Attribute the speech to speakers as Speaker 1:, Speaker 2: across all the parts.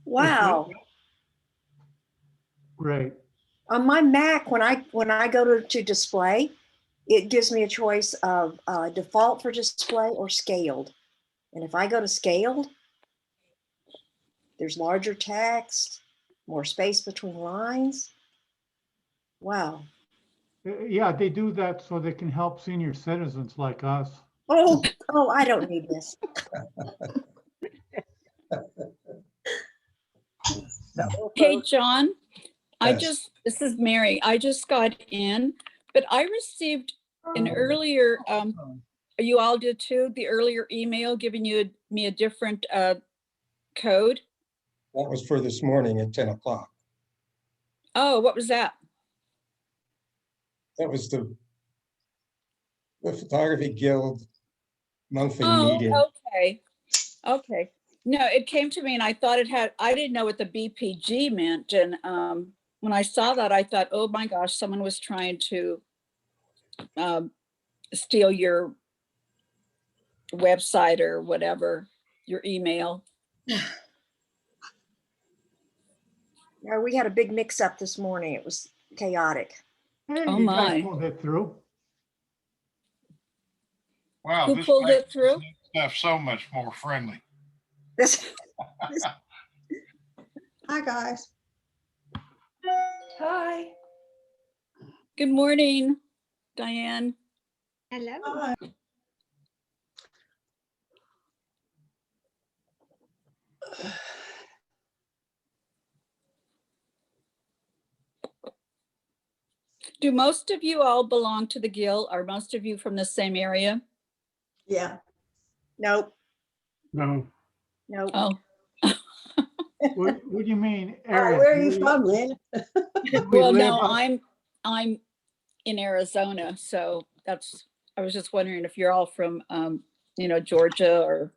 Speaker 1: Wow.
Speaker 2: Great.
Speaker 1: On my Mac, when I go to display, it gives me a choice of default for display or scaled. And if I go to scaled, there's larger text, more space between lines. Wow.
Speaker 2: Yeah, they do that so they can help senior citizens like us.
Speaker 1: Oh, I don't need this.
Speaker 3: Hey, John,
Speaker 4: Yes.
Speaker 3: this is Mary. I just got in, but I received an earlier, you all did too, the earlier email giving me a different code.
Speaker 4: That was for this morning at 10 o'clock.
Speaker 3: Oh, what was that?
Speaker 4: That was the Photography Guild monthly
Speaker 3: Oh,
Speaker 4: meeting.
Speaker 3: okay. Okay. No, it came to me and I thought I didn't know what the BPG meant. And when I saw that, I thought, oh my gosh, someone was trying to steal your website or whatever, your email.
Speaker 1: No, we had a big mix up this morning. It was chaotic.
Speaker 2: Hey,
Speaker 3: Oh,
Speaker 2: you
Speaker 3: my.
Speaker 2: guys pulled it through.
Speaker 5: Wow.
Speaker 3: Who
Speaker 5: this
Speaker 3: pulled it
Speaker 5: makes
Speaker 3: through?
Speaker 5: Stuff so much more friendly.
Speaker 6: Hi, guys.
Speaker 7: Hi.
Speaker 3: Good morning, Diane.
Speaker 7: Hello.
Speaker 6: Hi.
Speaker 3: Do most of you all belong to the Guild? Are most of you from the same area?
Speaker 6: Yeah.
Speaker 1: Nope.
Speaker 2: No.
Speaker 1: Nope.
Speaker 3: Oh,
Speaker 2: What do you mean?
Speaker 6: All right,
Speaker 2: area?
Speaker 6: where are you from, Lynn?
Speaker 2: We
Speaker 3: well,
Speaker 2: live
Speaker 3: no,
Speaker 2: up-
Speaker 3: I'm in Arizona, so I was just wondering if you're all from, Georgia or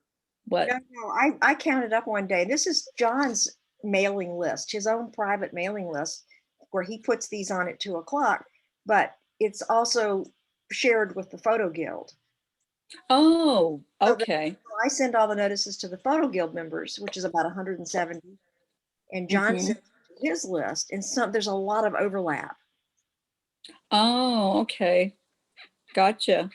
Speaker 3: what?
Speaker 1: No, I counted up one day. This is John's mailing list, his own private mailing list, where he puts these on at 2 o'clock, but it's also shared with the Photo Guild.
Speaker 3: Oh,
Speaker 1: So that-
Speaker 3: okay.
Speaker 1: I send all the notices to the Photo Guild members, which is about 170, and John
Speaker 3: Mhm.
Speaker 1: sends his list, and there's a lot of overlap.
Speaker 3: Oh, okay. Gotcha.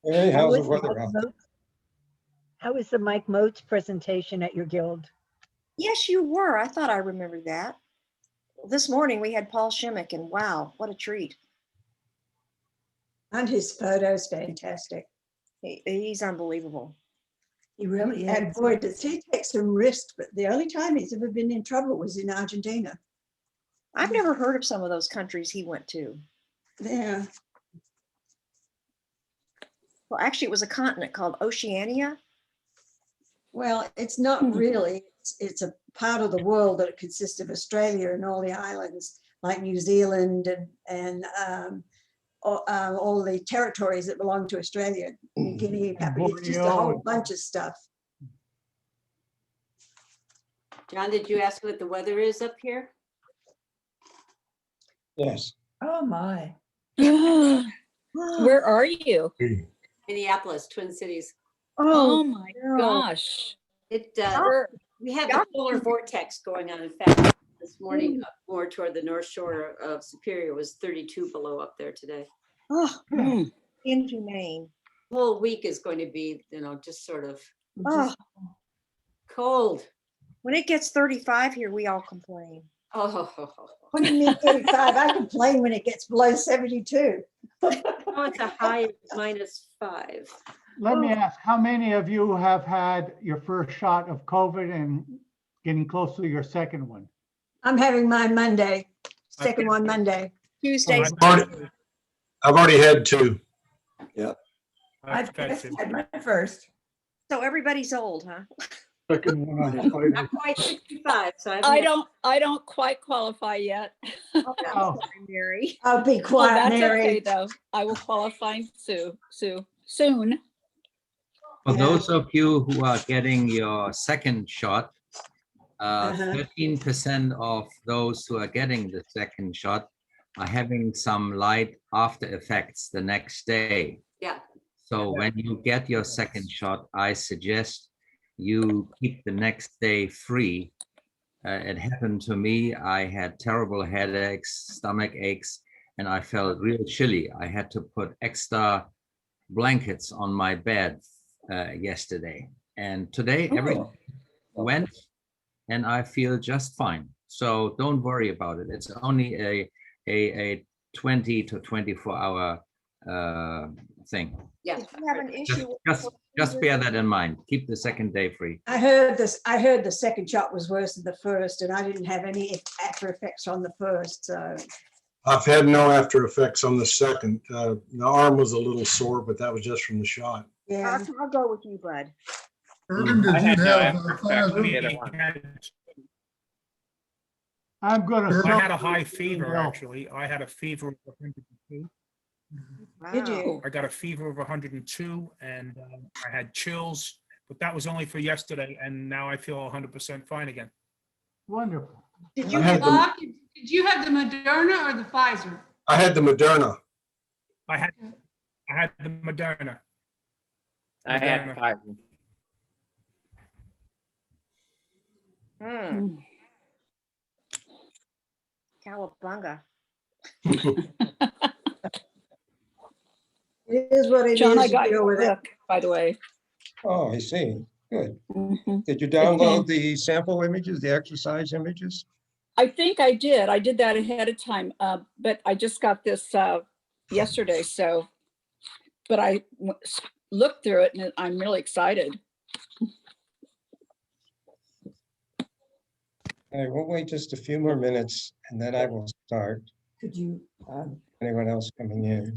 Speaker 4: Hey, how's the weather out?
Speaker 7: How was the Mike Moats presentation at your guild?
Speaker 1: Yes, you were. I thought I remembered that. This morning we had Paul Shimmick, and wow, what a treat.
Speaker 6: And his photo's fantastic.
Speaker 1: He's unbelievable.
Speaker 6: He really is. And boy, does he take some risks, but the only time he's ever been in trouble was in Argentina.
Speaker 1: I've never heard of some of those countries he went to.
Speaker 6: Yeah.
Speaker 1: Well, actually, it was a continent called Oceania.
Speaker 6: Well, it's not really. It's a part of the world that consists of Australia and all the islands, like New Zealand and all the territories that belong to Australia, New Guinea, Papua. It's just a whole bunch of stuff.
Speaker 8: John, did you ask what the weather is up here?
Speaker 4: Yes.
Speaker 7: Oh, my.
Speaker 3: Where are you?
Speaker 8: Minneapolis, Twin Cities.
Speaker 3: Oh my
Speaker 1: no.
Speaker 3: gosh.
Speaker 8: We have the polar vortex going on. In fact, this morning, up more toward the North Shore of Superior was 32 below up there today.
Speaker 1: Oh, inhumane.
Speaker 8: The whole week is going to be, just sort of
Speaker 1: Oh,
Speaker 8: cold.
Speaker 1: when it gets 35 here, we all complain.
Speaker 8: Oh,
Speaker 6: What do you mean 35? I complain when it gets below 72.
Speaker 8: oh, it's a high of -5.
Speaker 2: Let me ask, how many of you have had your first shot of COVID and getting close to your second one?
Speaker 6: I'm having mine Monday, second one Monday.
Speaker 1: Tuesdays.
Speaker 9: I've already had 2.
Speaker 7: I've just had my first.
Speaker 1: So everybody's old, huh?
Speaker 2: Second one on Friday.
Speaker 8: Not quite 65, so
Speaker 3: I don't quite qualify yet.
Speaker 1: Oh, I'm
Speaker 2: Oh.
Speaker 1: sorry, Mary.
Speaker 6: I'll be
Speaker 3: Oh,
Speaker 6: quiet,
Speaker 3: that's
Speaker 6: Mary.
Speaker 3: okay though. I will qualify soon.
Speaker 10: For
Speaker 6: Yeah.
Speaker 10: those of you who are getting your second shot, 13% of those who are getting the second shot are having some light after effects the next day.
Speaker 8: Yeah.
Speaker 10: So when you get your second shot, I suggest you keep the next day free. It happened to me. I had terrible headaches, stomach aches, and I felt real chilly. I had to put extra blankets on my bed yesterday. And today everything went and I feel just fine. So don't worry about it. It's only a 20 to 24 hour thing.
Speaker 8: Yeah.
Speaker 1: Did you have an issue?
Speaker 10: Just bear that in mind. Keep the second day free.
Speaker 6: I heard the second shot was worse than the first, and I didn't have any after effects on the first, so.
Speaker 9: I've had no after effects on the second. The arm was a little sore, but that was just from the shot.
Speaker 6: Yeah.
Speaker 1: I'll go with you, bud.
Speaker 11: Erwin,
Speaker 12: I
Speaker 11: did you
Speaker 12: had no
Speaker 11: have
Speaker 12: after effects on either
Speaker 11: Pfizer?
Speaker 12: one.
Speaker 2: I'm gonna.
Speaker 11: I
Speaker 2: sell
Speaker 11: had a
Speaker 2: you
Speaker 11: high
Speaker 2: the
Speaker 11: fever,
Speaker 2: email.
Speaker 11: actually. I had a fever of 102.
Speaker 6: Did
Speaker 1: Wow.
Speaker 6: you?
Speaker 11: I got a fever of 102 and I had chills, but that was only for yesterday. And now I feel 100% fine again.
Speaker 2: Wonderful.
Speaker 1: Did
Speaker 9: I
Speaker 1: you
Speaker 9: had
Speaker 1: have,
Speaker 9: the,
Speaker 13: Did you have the Moderna or the Pfizer?
Speaker 9: I had the Moderna.
Speaker 11: I had the Moderna.
Speaker 12: I had
Speaker 11: Moderna.
Speaker 12: 5.
Speaker 1: Cowabunga.
Speaker 6: It is what it is.
Speaker 3: John, I
Speaker 6: You
Speaker 3: got
Speaker 6: deal
Speaker 3: your
Speaker 6: with it.
Speaker 3: book, by the way.
Speaker 4: Oh, I see. Good.
Speaker 3: Mhm.
Speaker 4: Did you download the sample images, the exercise images?
Speaker 3: I think I did. I did that ahead of time, but I just got this yesterday. So, but I looked through it and I'm really excited.
Speaker 4: Okay, we'll wait just a few more minutes and then I will start.
Speaker 6: Could you,
Speaker 4: Anyone else coming in?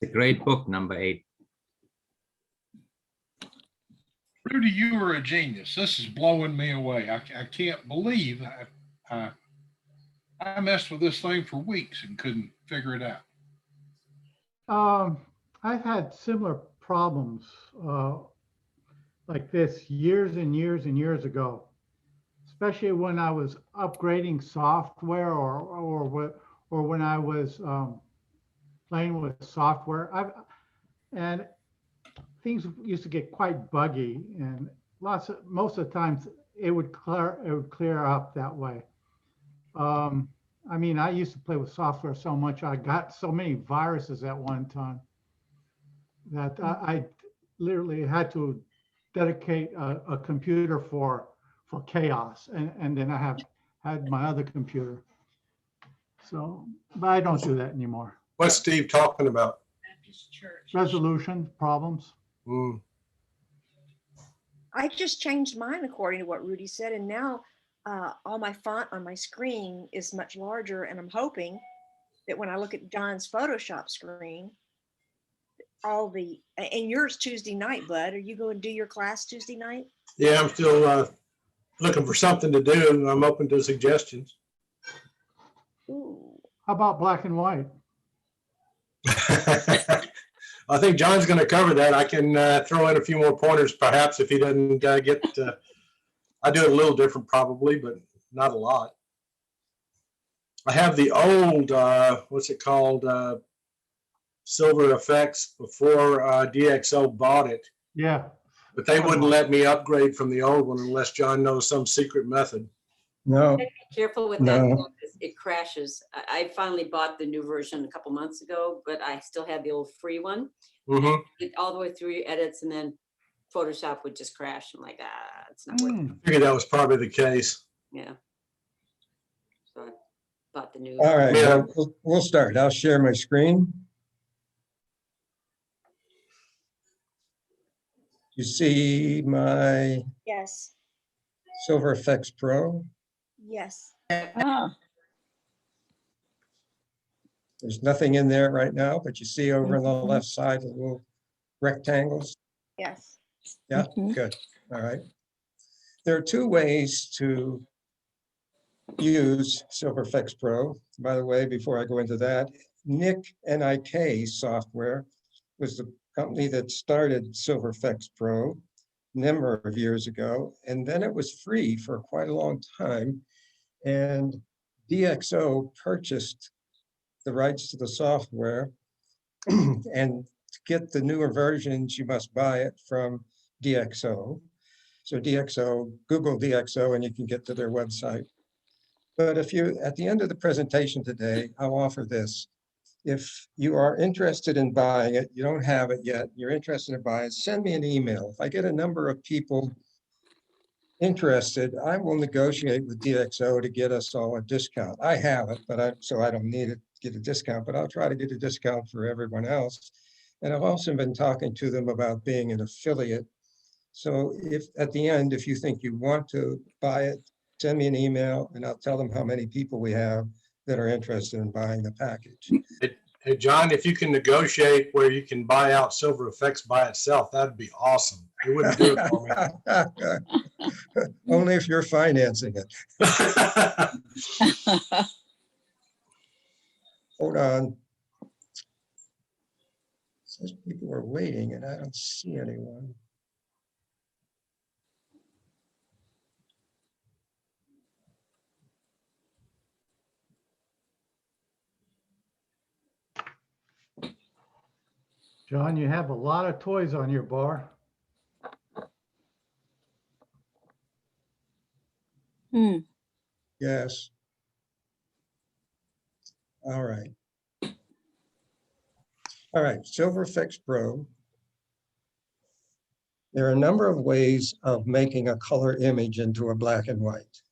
Speaker 10: The great book, number 8.
Speaker 5: Rudy, you were a genius. This is blowing me away. I can't believe I messed with this thing for weeks and couldn't figure it out.
Speaker 2: I've had similar problems like this years and years and years ago, especially when I was upgrading software or when I was playing with software. And things used to get quite buggy, and most of the times it would clear up that way. I mean, I used to play with software so much. I got so many viruses at one time that I literally had to dedicate a computer for chaos, and then I had my other computer. So, but I don't do that anymore.
Speaker 9: What's Steve talking about?
Speaker 2: Resolution problems.
Speaker 1: I just changed mine according to what Rudy said, and now all my font on my screen is much larger, and I'm hoping that when I look at John's Photoshop screen, and yours Tuesday night, bud, are you going to do your class Tuesday night?
Speaker 9: Yeah, I'm still looking for something to do, and I'm open to suggestions.
Speaker 1: Ooh.
Speaker 2: How about black and white?
Speaker 9: I think John's going to cover that. I can throw in a few more pointers, perhaps, if he doesn't get. I do it a little different, probably, but not a lot. I have the old, what's it called, SilverEfex before DxO bought it.
Speaker 2: Yeah.
Speaker 9: But they wouldn't let me upgrade from the old one unless John knows some secret method.
Speaker 4: No.
Speaker 8: Be careful with
Speaker 4: No.
Speaker 8: that. It crashes. I finally bought the new version a couple months ago, but I still have the old free one.
Speaker 9: Mm-hmm.
Speaker 8: Get all the way through your edits, and then Photoshop would just crash. I'm like, it's not working.
Speaker 9: I figured that was probably the case.
Speaker 8: Yeah. So I bought the new.
Speaker 4: All right,
Speaker 9: Yeah.
Speaker 4: we'll start. I'll share my screen. You see my
Speaker 1: Yes.
Speaker 4: SilverEfex Pro?
Speaker 1: Yes.
Speaker 3: Ah,
Speaker 4: There's nothing in there right now, but you see over on the left side, the little rectangles.
Speaker 1: Yes.
Speaker 4: Yeah,
Speaker 3: Mhm.
Speaker 4: good. All right. There are two ways to use SilverEfex Pro. By the way, before I go into that, NIK Software was the company that started SilverEfex Pro a number of years ago, and then it was free for quite a long time. And DxO purchased the rights to the software And to get the newer versions, you must buy it from DxO. So DxO, Google DxO, and you can get to their website. But if you, at the end of the presentation today, I'll offer this. If you are interested in buying it, you don't have it yet, you're interested in buying it, send me an email. If I get a number of people interested, I will negotiate with DxO to get us all a discount. I have it, but so I don't need it to get a discount, but I'll try to get a discount for everyone else. And I've also been talking to them about being an affiliate. So if at the end, if you think you want to buy it, send me an email and I'll tell them how many people we have that are interested in buying the package.
Speaker 9: Hey, John, if you can negotiate where you can buy out SilverEfex by itself, that'd be awesome. You wouldn't do it for me.
Speaker 4: Only if you're financing it. Hold on. It says people are waiting and I don't see anyone.
Speaker 2: John, you have a lot of toys on your bar.
Speaker 4: Yes. All right. All right, SilverEfex Pro. There are a number of ways of making a color image into a black and white.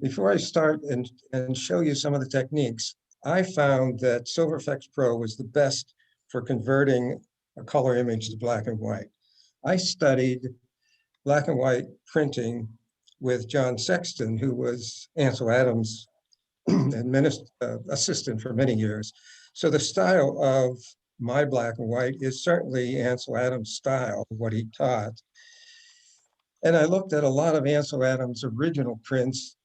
Speaker 4: Before I start and show you some of the techniques, I found that SilverEfex Pro was the best for converting a color image to black and white. I studied black and white printing with John Sexton, who was Ansel Adams' assistant for many years. So the style of my black and white is certainly Ansel Adams' style, what he taught. And I looked at a lot of Ansel Adams' original prints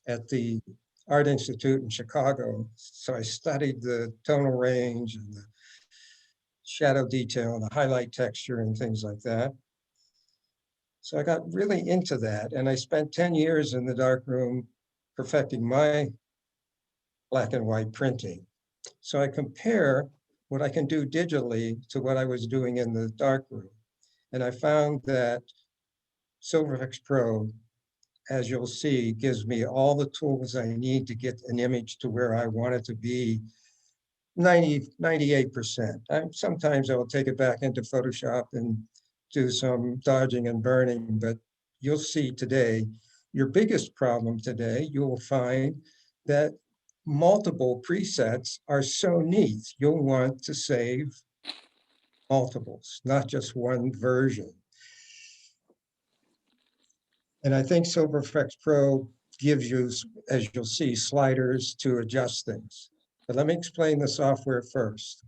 Speaker 4: at the Art Institute in Chicago. So I studied the tonal range and the shadow detail and the highlight texture and things like that. So I got really into that, and I spent 10 years in the darkroom perfecting my black and white printing. So I compare what I can do digitally to what I was doing in the darkroom. And I found that SilverEfex Pro, as you'll see, gives me all the tools I need to get an image to where I want it to be 98%. Sometimes I will take it back into Photoshop and do some dodging and burning, but you'll see today, your biggest problem today, you will find that multiple presets are so neat. You'll want to save multiples, not just one version. And I think SilverEfex Pro gives you, as you'll see, sliders to adjust things. But let me explain the software first.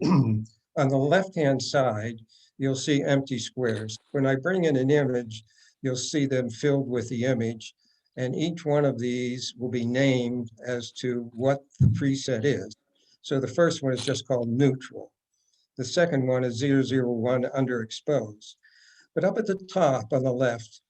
Speaker 4: On the left-hand side, you'll see empty squares. When I bring in an image, you'll see them filled with the image, and each one of these will be named as to what the preset is. So the first one is just called neutral. The second one is 001 underexposed. But up at the top on the left,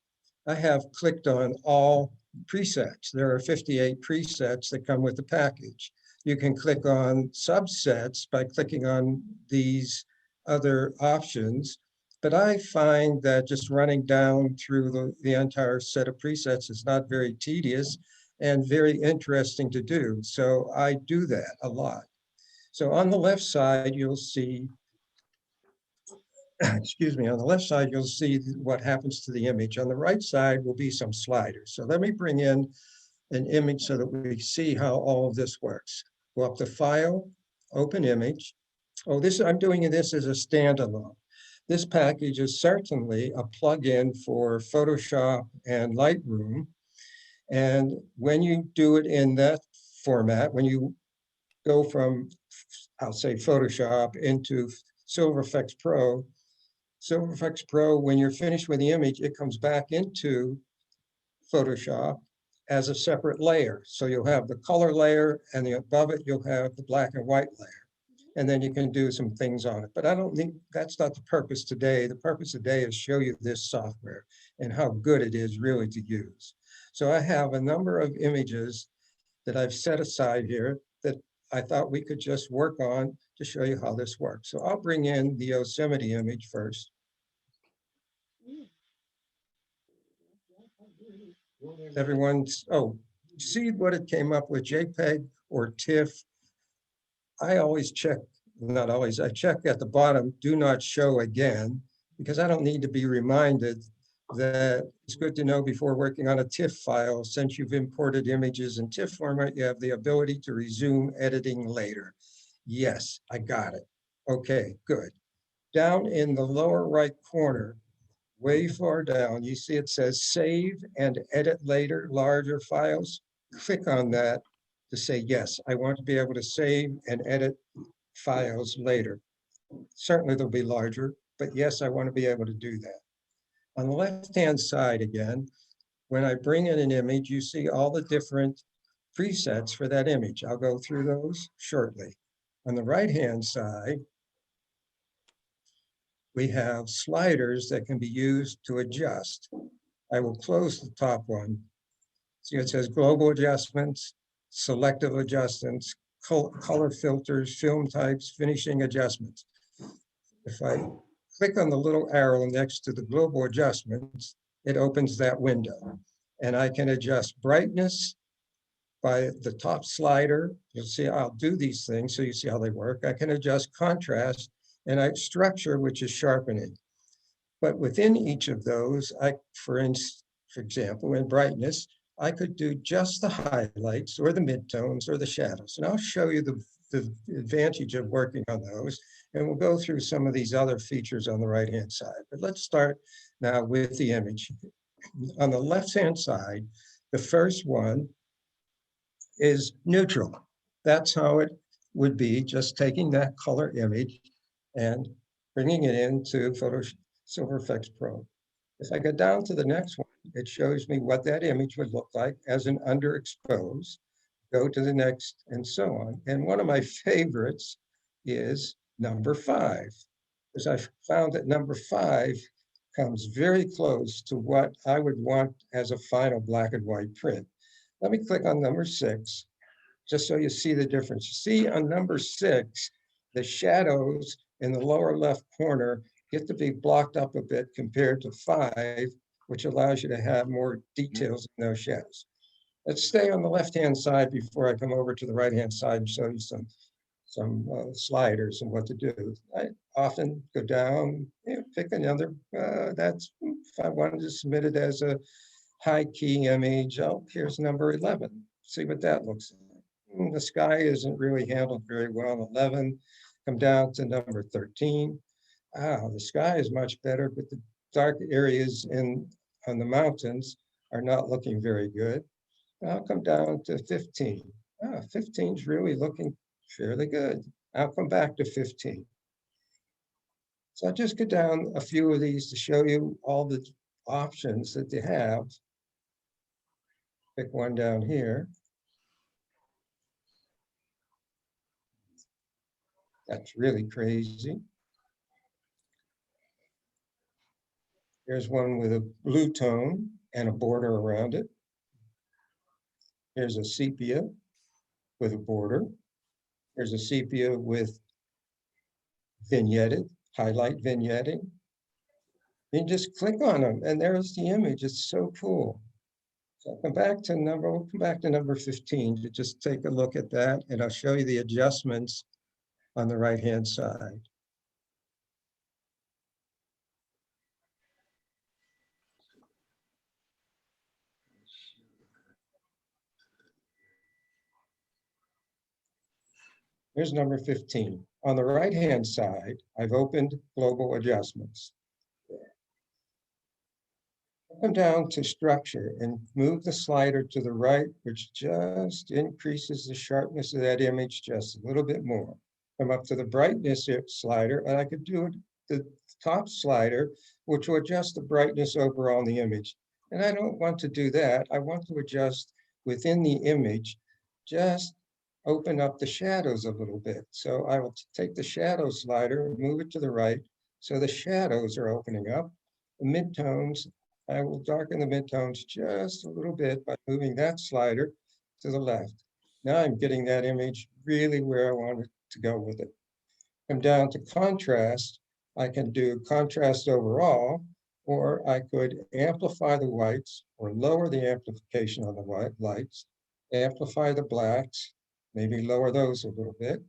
Speaker 4: I have clicked on all presets. There are 58 presets that come with the package. You can click on subsets by clicking on these other options. But I find that just running down through the entire set of presets is not very tedious and very interesting to do. So I do that a lot. So on the left side, you'll see, excuse me, on the left side, you'll see what happens to the image. On the right side will be some sliders. So let me bring in an image so that we see how all of this works. Go up to File, Open Image. Oh, I'm doing this as a standalone. This package is certainly a plugin for Photoshop and Lightroom. And when you do it in that format, when you go from, I'll say, Photoshop into SilverEfex Pro, SilverEfex Pro, when you're finished with the image, it comes back into Photoshop as a separate layer. So you'll have the color layer, and above it, you'll have the black and white layer. And then you can do some things on it. But I don't think that's not the purpose today. The purpose today is show you this software and how good it is really to use. So I have a number of images that I've set aside here that I thought we could just work on to show you how this works. So I'll bring in the Yosemite image first. Everyone's, oh, see what it came up with, JPEG or TIFF? I always check, not always, I check at the bottom, do not show again, because I don't need to be reminded that it's good to know before working on a TIFF file, since you've imported images in TIFF format, you have the ability to resume editing later. Yes, I got it. Okay, good. Down in the lower right corner, way far down, you see it says save and edit later, larger files. Click on that to say, yes, I want to be able to save and edit files later. Certainly they'll be larger, but yes, I want to be able to do that. On the left-hand side again, when I bring in an image, you see all the different presets for that image. I'll go through those shortly. On the right-hand side, we have sliders that can be used to adjust. I will close the top one. See, it says global adjustments, selective adjustments, color filters, film types, finishing adjustments. If I click on the little arrow next to the global adjustments, it opens that window. And I can adjust brightness by the top slider. You'll see I'll do these things so you see how they work. I can adjust contrast and structure, which is sharpening. But within each of those, for example, in brightness, I could do just the highlights or the midtones or the shadows. And I'll show you the advantage of working on those. And we'll go through some of these other features on the right-hand side. But let's start now with the image. On the left-hand side, the first one is neutral. That's how it would be, just taking that color image and bringing it into SilverEfex Pro. If I go down to the next one, it shows me what that image would look like as an underexposed. Go to the next and so on. And one of my favorites is number 5, because I found that number 5 comes very close to what I would want as a final black and white print. Let me click on number 6, just so you see the difference. You see on number 6, the shadows in the lower left corner get to be blocked up a bit compared to 5, which allows you to have more details in those shadows. Let's stay on the left-hand side before I come over to the right-hand side and show you some sliders and what to do. I often go down, pick another, that's, if I wanted to submit it as a high key image, oh, here's number 11. See what that looks like. The sky isn't really handled very well. 11, come down to number 13. The sky is much better, but the dark areas on the mountains are not looking very good. I'll come down to 15. 15 is really looking fairly good. I'll come back to 15. So I'll just go down a few of these to show you all the options that they have. Pick one down here. That's really crazy. Here's one with a blue tone and a border around it. Here's a sepia with a border. Here's a sepia with vignetted, highlight vignetting. You just click on them and there's the image. It's so cool. So we'll come back to number 15 to just take a look at that, and I'll show you the adjustments on the right-hand side. Here's number 15. On the right-hand side, I've opened global adjustments. Come down to structure and move the slider to the right, which just increases the sharpness of that image just a little bit more. Come up to the brightness slider, and I could do the top slider, which will adjust the brightness overall in the image. And I don't want to do that. I want to adjust within the image, just open up the shadows a little bit. So I will take the shadow slider and move it to the right, so the shadows are opening up. The midtones, I will darken the midtones just a little bit by moving that slider to the left. Now I'm getting that image really where I wanted to go with it. Come down to contrast, I can do contrast overall, or I could amplify the whites or lower the amplification on the white lights, amplify the blacks, maybe lower those a little bit.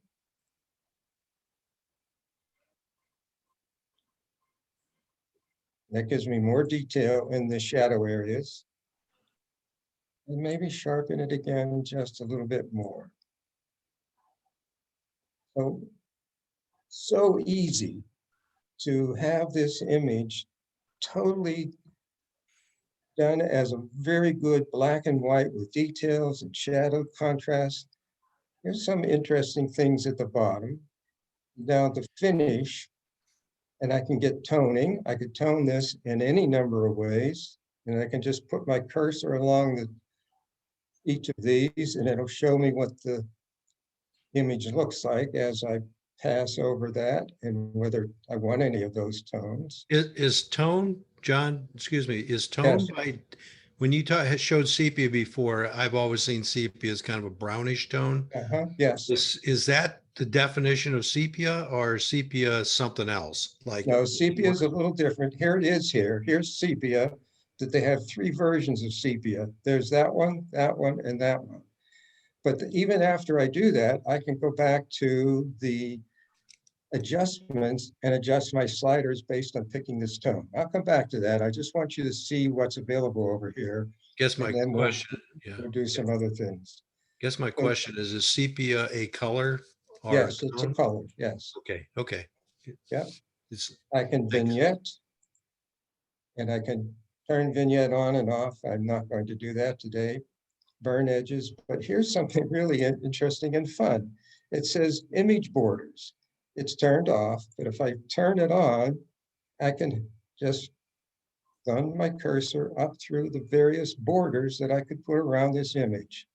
Speaker 4: That gives me more detail in the shadow areas. And maybe sharpen it again just a little bit more. So easy to have this image totally done as a very good black and white with details and shadow contrast. Here's some interesting things at the bottom. Down to finish, and I can get toning. I could tone this in any number of ways, and I can just put my cursor along each of these, and it'll show me what the image looks like as I pass over that and whether I want any of those tones.
Speaker 14: Is tone, John, excuse me, is tone
Speaker 4: Yes.
Speaker 14: by, when you showed sepia before, I've always seen sepia as kind of a brownish tone.
Speaker 4: Yes.
Speaker 14: Is that the definition of sepia, or sepia something else? Like,
Speaker 4: No, sepia is a little different. Here it is here. Here's sepia, that they have 3 versions of sepia. There's that one, and that one. But even after I do that, I can go back to the adjustments and adjust my sliders based on picking this tone. I'll come back to that. I just want you to see what's available over here.
Speaker 14: guess my
Speaker 4: and then
Speaker 14: question,
Speaker 4: we'll do some other things.
Speaker 14: guess my question is sepia a color or a
Speaker 4: Yes, it's a
Speaker 14: tone?
Speaker 4: color, yes.
Speaker 14: Okay.
Speaker 4: Yeah.
Speaker 14: It's,
Speaker 4: I can
Speaker 14: thanks.
Speaker 4: vignette, and I can turn vignette on and off. I'm not going to do that today. Burn edges, but here's something really interesting and fun. It says image borders. It's turned off, but if I turn it on, I can just run my cursor up through the various borders that I could put around this image.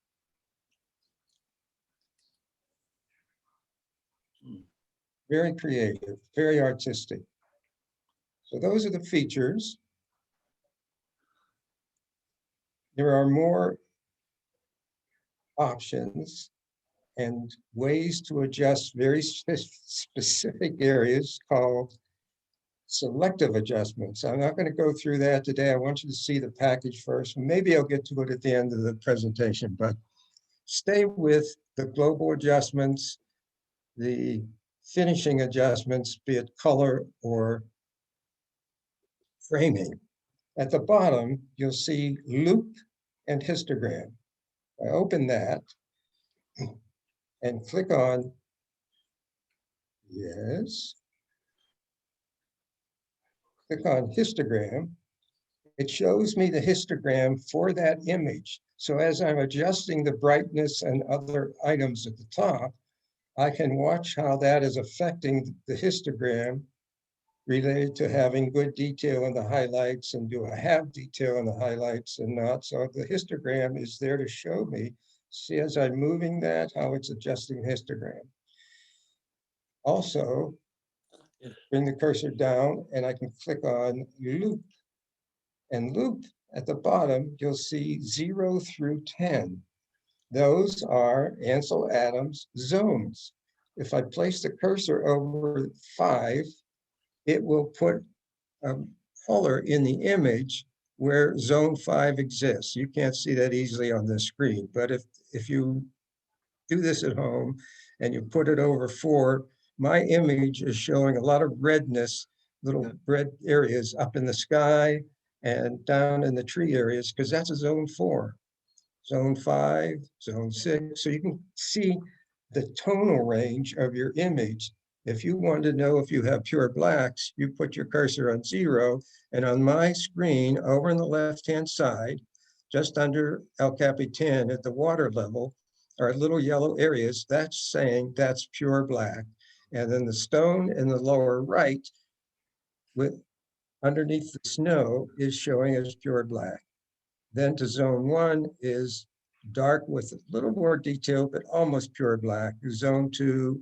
Speaker 4: Very creative, very artistic. So those are the features. There are more options and ways to adjust very specific areas called selective adjustments. I'm not going to go through that today. I want you to see the package first. Maybe I'll get to it at the end of the presentation, but stay with the global adjustments, the finishing adjustments, be it color or framing. At the bottom, you'll see loop and histogram. I open that and click on, yes. Click on histogram. It shows me the histogram for that image. So as I'm adjusting the brightness and other items at the top, I can watch how that is affecting the histogram related to having good detail in the highlights, and do I have detail in the highlights and not. So the histogram is there to show me, see as I'm moving that, how it's adjusting histogram. Also, bring the cursor down and I can click on loop. And loop at the bottom, you'll see 0 through 10. Those are Ansel Adams zones. If I place the cursor over 5, it will put a color in the image where zone 5 exists. You can't see that easily on this screen, but if you do this at home and you put it over 4, my image is showing a lot of redness, little red areas up in the sky and down in the tree areas, because that's a zone 4. Zone 5, zone 6. So you can see the tonal range of your image. If you want to know if you have pure blacks, you put your cursor on 0, and on my screen over on the left-hand side, just under El Capitan at the water level, are little yellow areas. That's saying that's pure black. And then the stone in the lower right with underneath the snow is showing as pure black. Then to zone 1 is dark with a little more detail, but almost pure black. Zone 2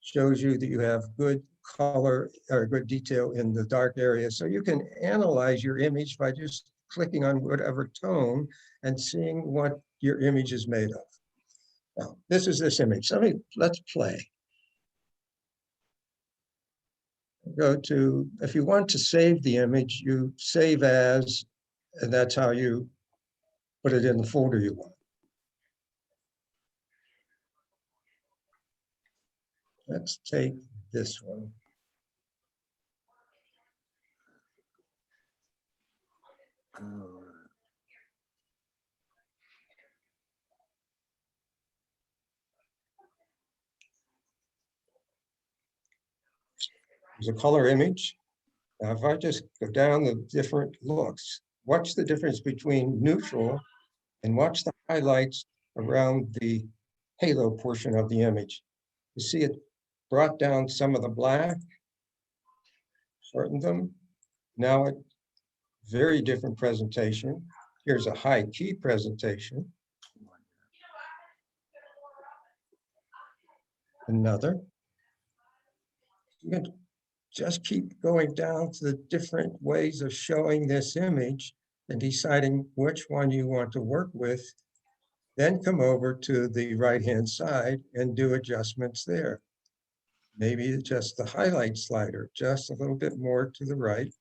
Speaker 4: shows you that you have good color or good detail in the dark area. So you can analyze your image by just clicking on whatever tone and seeing what your image is made of. Now, this is this image. Let's play. Go to, if you want to save the image, you save as, and that's how you put it in the folder you want. Let's take this one. There's a color image. Now, if I just go down the different looks, watch the difference between neutral and watch the highlights around the halo portion of the image. You see it brought down some of the black, shortened them. Now it very different presentation. Here's a high key presentation. Another. You can just keep going down to the different ways of showing this image and deciding which one you want to work with. Then come over to the right-hand side and do adjustments there. Maybe adjust the highlight slider just a little bit more to the right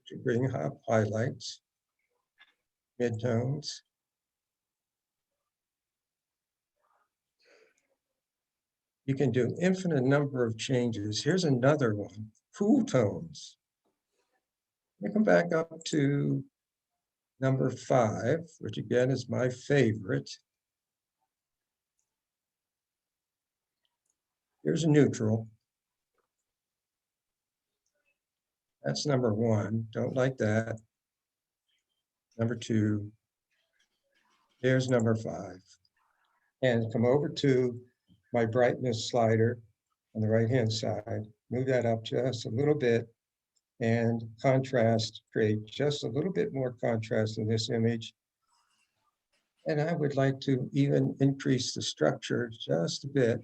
Speaker 4: to bring up highlights, midtones. You can do infinite number of changes. Here's another one, cool tones. Let me come back up to number 5, which again is my favorite. Here's a neutral. That's number 1, don't like that. Number 2, there's number 5. And come over to my brightness slider on the right-hand side, move that up just a little bit, and contrast, create just a little bit more contrast in this image. And I would like to even increase the structure just a bit,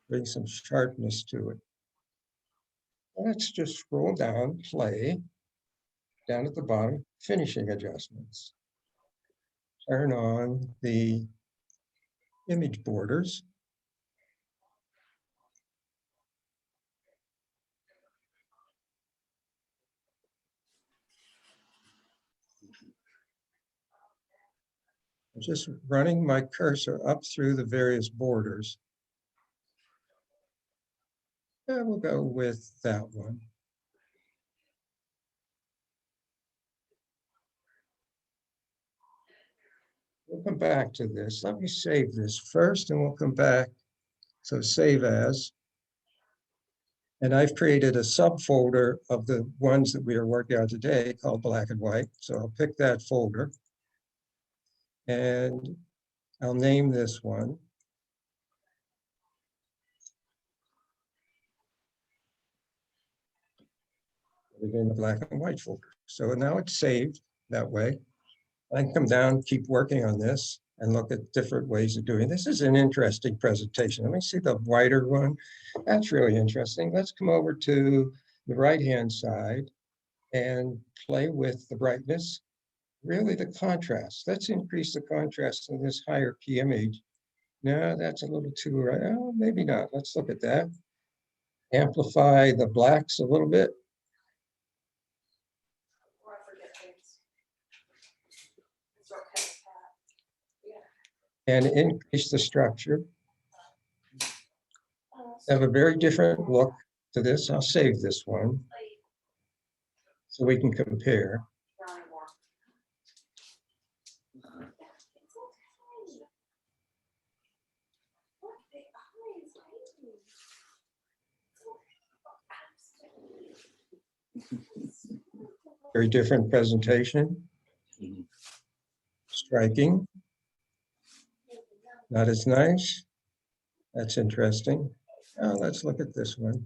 Speaker 4: bring some sharpness to it. Let's just scroll down, play, down at the bottom, finishing adjustments. Turn on the image borders. I'm just running my cursor up through the various borders. And we'll go with that one. We'll come back to this. Let me save this first and we'll come back. So save as. And I've created a subfolder of the ones that we are working on today called black and white. So I'll pick that folder. And I'll name this one. Put it in the black and white folder. So now it's saved that way. I can come down, keep working on this and look at different ways of doing this. This is an interesting presentation. Let me see the wider one. That's really interesting. Let's come over to the right-hand side and play with the brightness. Really the contrast. Let's increase the contrast in this higher key image. No, that's a little too, oh, maybe not. Let's look at that. Amplify the blacks a little bit. And increase the structure. Have a very different look to this. I'll save this one so we can compare. Very different presentation. Striking. Not as nice. That's interesting. Now let's look at this one.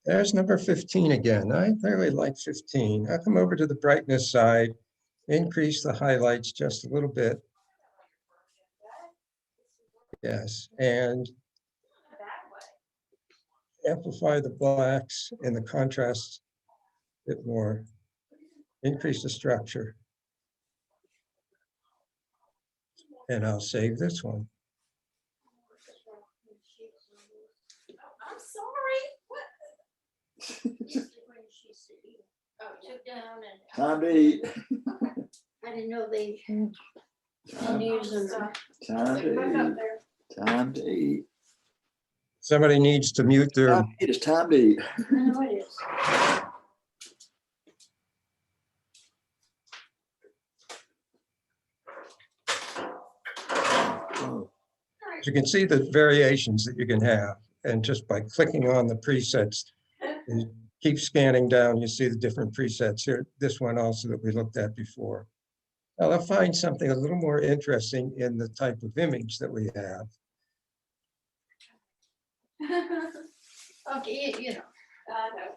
Speaker 4: There's number 15 again. I really like 15. I'll come over to the brightness side, increase the highlights just a little bit. Yes, and amplify the blacks and the contrast a bit more. Increase the structure. And I'll save this one.
Speaker 8: I'm sorry. Oh, took down and.
Speaker 15: Time to eat.
Speaker 8: I didn't know they. Using them.
Speaker 15: Time to eat. Time to eat.
Speaker 4: Somebody needs to mute their,
Speaker 15: It is time to eat.
Speaker 8: I know it is.
Speaker 15: Oh,
Speaker 4: you can see the variations that you can have. And just by clicking on the presets, you keep scanning down, you see the different presets here. This one also that we looked at before. Now I'll find something a little more interesting in the type of image that we have.
Speaker 8: Okay, you know, I know.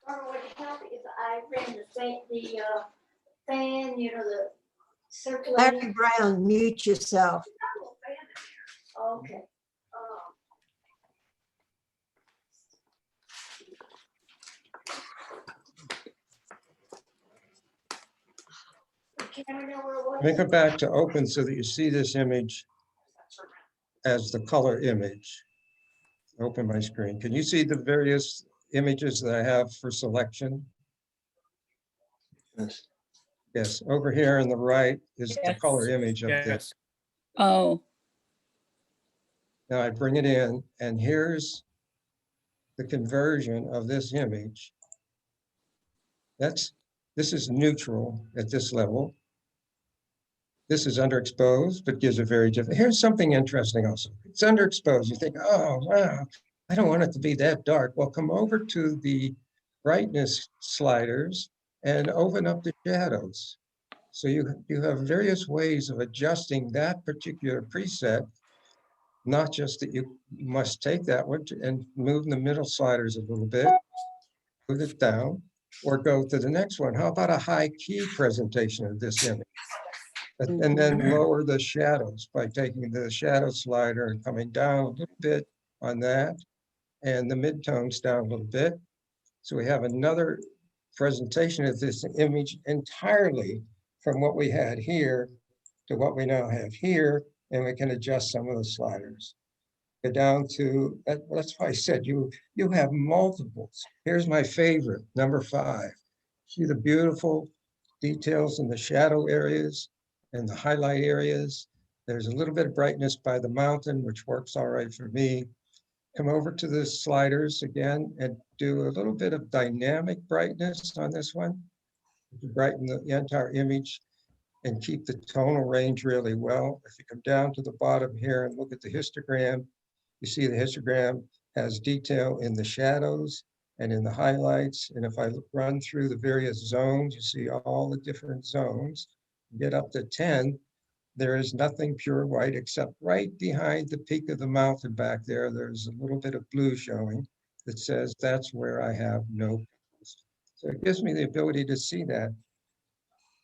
Speaker 8: Or what happened is I ran the fan, you know, the circulating.
Speaker 6: Larry Brown, mute yourself.
Speaker 8: Okay. Camera know where it was?
Speaker 4: Let me go back to open so that you see this image as the color image. Open my screen. Can you see the various images that I have for selection?
Speaker 15: yes.
Speaker 4: Yes, over here on the right is the
Speaker 3: Yes.
Speaker 4: color image of this.
Speaker 11: Yes.
Speaker 3: Oh,
Speaker 4: Now I bring it in and here's the conversion of this image. This is neutral at this level. This is underexposed, but gives a very different. Here's something interesting also. It's underexposed. You think, oh, wow, I don't want it to be that dark. Well, come over to the brightness sliders and open up the shadows. So you have various ways of adjusting that particular preset, not just that you must take that one and move the middle sliders a little bit, move it down, or go to the next one. How about a high key presentation of this image? And then lower the shadows by taking the shadow slider and coming down a little bit on that, and the midtones down a little bit. So we have another presentation of this image entirely from what we had here to what we now have here, and we can adjust some of the sliders. Go down to, that's why I said you have multiples. Here's my favorite, number 5. See the beautiful details in the shadow areas and the highlight areas. There's a little bit of brightness by the mountain, which works all right for me. Come over to the sliders again and do a little bit of dynamic brightness on this one to brighten the entire image and keep the tonal range really well. If you come down to the bottom here and look at the histogram, you see the histogram has detail in the shadows and in the highlights. And if I run through the various zones, you see all the different zones. Get up to 10, there is nothing pure white except right behind the peak of the mountain back there. There's a little bit of blue showing that says that's where I have no colors. So it gives me the ability to see that.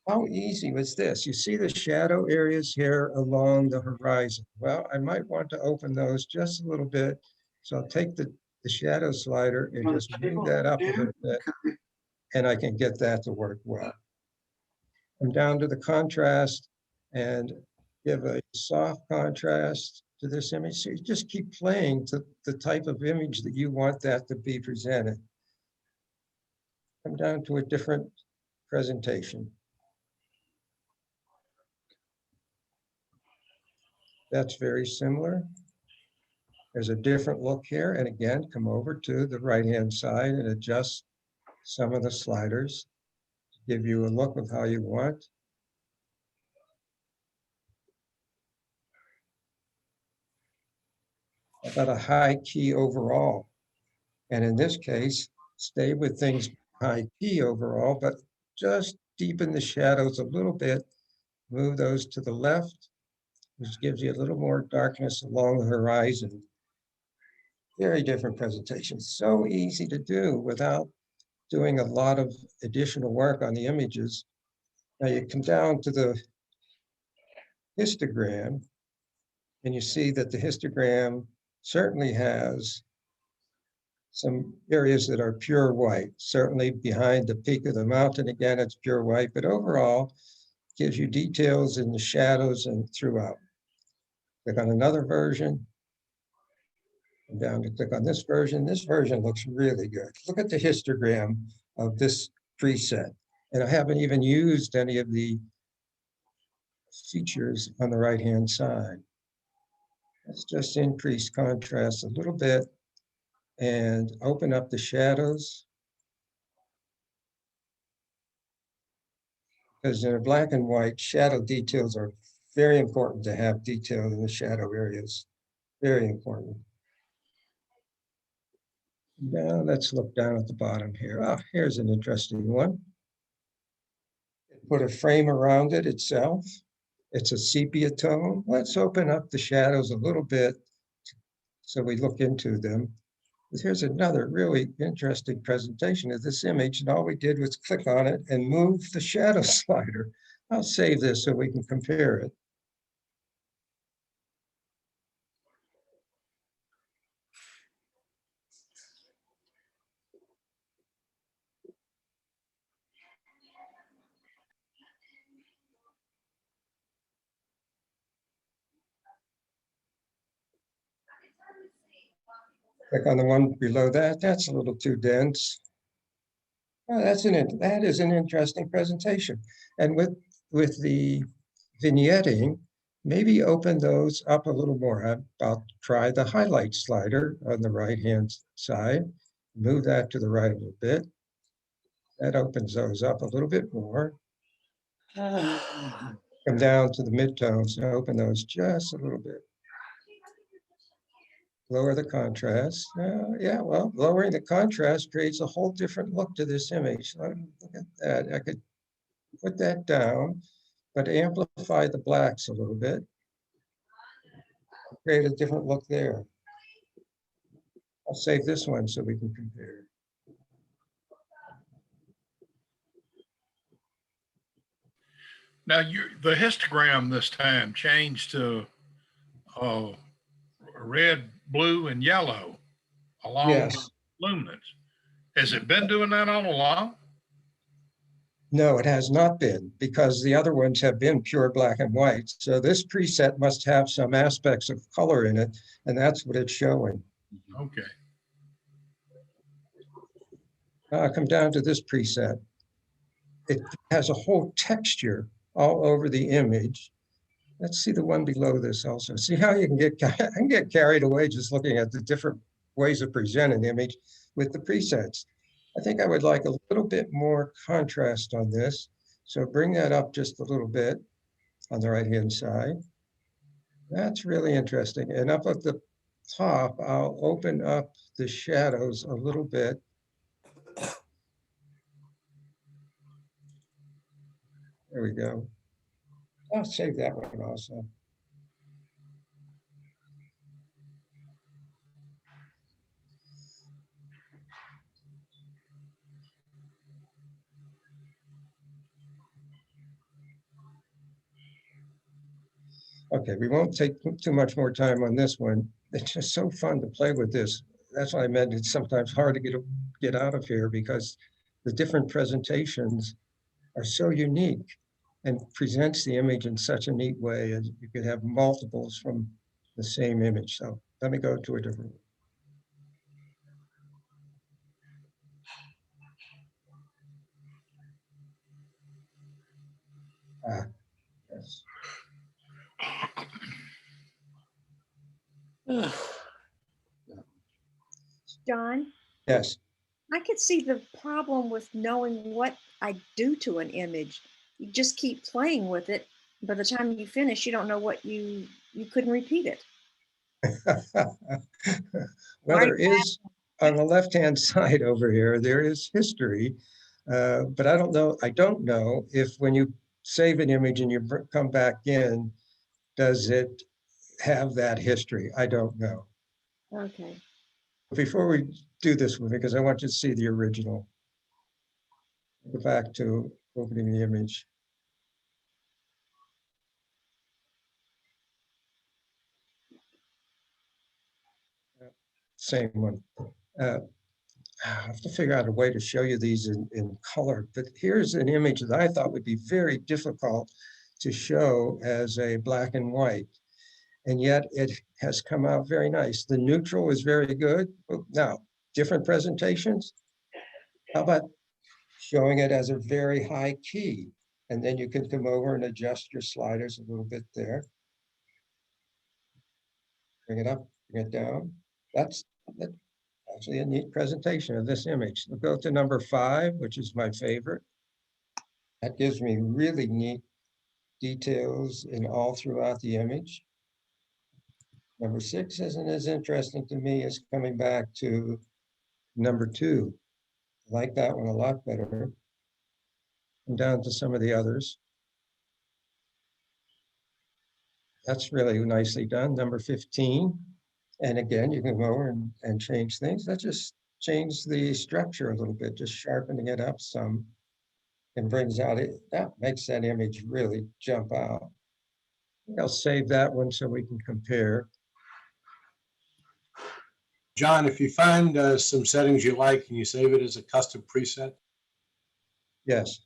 Speaker 4: How easy was this? You see the shadow areas here along the horizon. Well, I might want to open those just a little bit. So I'll take the shadow slider and just move that up a little bit, and I can get that to work well. Come down to the contrast and give a soft contrast to this image. So you just keep playing to the type of image that you want that to be presented. Come down to a different presentation. That's very similar. There's a different look here. And again, come over to the right-hand side and adjust some of the sliders to give you a look of how you want. About a high key overall. And in this case, stay with things high key overall, but just deepen the shadows a little bit. Move those to the left, which gives you a little more darkness along the horizon. Very different presentation. So easy to do without doing a lot of additional work on the images. Now you come down to the histogram And you see that the histogram certainly has some areas that are pure white. Certainly behind the peak of the mountain, again, it's pure white, but overall gives you details in the shadows and throughout. Click on another version. Come down to click on this version. This version looks really good. Look at the histogram of this preset. And I haven't even used any of the features on the right-hand side. Let's just increase contrast a little bit and open up the shadows. Because in a black and white, shadow details are very important to have detail in the shadow areas. Very important. Now let's look down at the bottom here. Oh, here's an interesting one. Put a frame around it itself. It's a sepia tone. Let's open up the shadows a little bit so we look into them. Here's another really interesting presentation of this image, and all we did was click on it and move the shadow slider. I'll save this so we can compare it. Click on the one below that. That's a little too dense. Oh, that is an interesting presentation. And with the vignetting, maybe open those up a little more. I'll try the highlight slider on the right-hand side. Move that to the right a little bit. That opens those up a little bit more. Come down to the midtones and open those just a little bit. Lower the contrast. Yeah, well, lowering the contrast creates a whole different look to this image. Look at that. I could put that down, but amplify the blacks a little bit. Create a different look there. I'll save this one so we can compare.
Speaker 5: Now, the histogram this time changed to red, blue, and yellow along
Speaker 4: Yes.
Speaker 5: the luminance. Has it been doing that all along?
Speaker 4: No, it has not been, because the other ones have been pure black and white. So this preset must have some aspects of color in it, and that's what it's showing.
Speaker 5: Okay.
Speaker 4: Come down to this preset. It has a whole texture all over the image. Let's see the one below this also. See how you can get carried away just looking at the different ways to present an image with the presets. I think I would like a little bit more contrast on this. So bring that up just a little bit on the right-hand side. That's really interesting. And up at the top, I'll open up the shadows a little bit. There we go. I'll save that one also. Okay, we won't take too much more time on this one. It's just so fun to play with this. That's why I meant it's sometimes hard to get out of here, because the different presentations are so unique and presents the image in such a neat way, and you could have multiples from the same image. So let me go to a different one. Yes.
Speaker 1: John,
Speaker 4: Yes.
Speaker 1: I could see the problem with knowing what I do to an image. You just keep playing with it. By the time you finish, you don't know what you couldn't repeat it.
Speaker 4: Well, there is, on the left-hand side over here, there is history, but I don't know if when you save an image and you come back in, does it have that history? I don't know.
Speaker 1: Okay.
Speaker 4: Before we do this one, because I want you to see the original, go back to opening the image. Same one. I have to figure out a way to show you these in color, but here's an image that I thought would be very difficult to show as a black and white. And yet it has come out very nice. The neutral is very good. Now, different presentations. How about showing it as a very high key? And then you can come over and adjust your sliders a little bit there. Bring it up, bring it down. That's actually a neat presentation of this image. We'll go to number 5, which is my favorite. That gives me really neat details in all throughout the image. Number 6 isn't as interesting to me as coming back to number 2. I like that one a lot better. And down to some of the others. That's really nicely done. Number 15. And again, you can go over and change things. That just changed the structure a little bit, just sharpening it up some. And brings out it, that makes that image really jump out. I'll save that one so we can compare.
Speaker 9: John, if you find some settings you like, can you save it as a custom preset?
Speaker 4: Yes.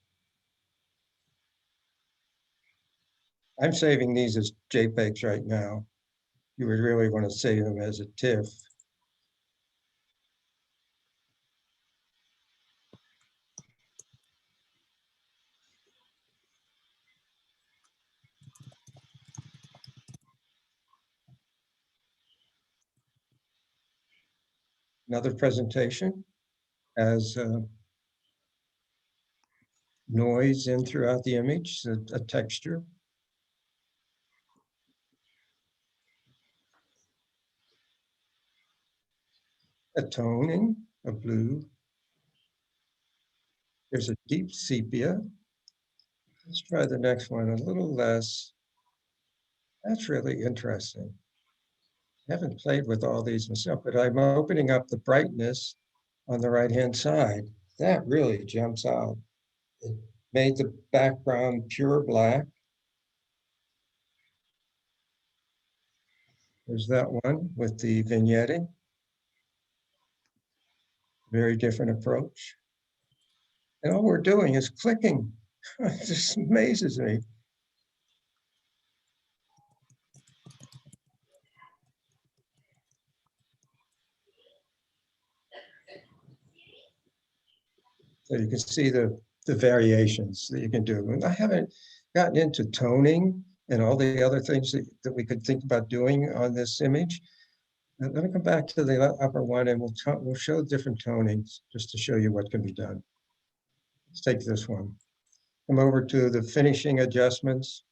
Speaker 4: I'm saving these as JPEGs right now. You would really want to save them as a TIFF. Another presentation as noise in throughout the image, a texture. A toning, a blue. There's a deep sepia. Let's try the next one, a little less. That's really interesting. I haven't played with all these myself, but I'm opening up the brightness on the right-hand side. That really jumps out. It made the background pure black. There's that one with the vignetting. Very different approach. And all we're doing is clicking. It just amazes me. So you can see the variations that you can do. And I haven't gotten into toning and all the other things that we could think about doing on this image. Let me come back to the upper one and we'll show different tonings just to show you what can be done. Let's take this one. Come over to the finishing adjustments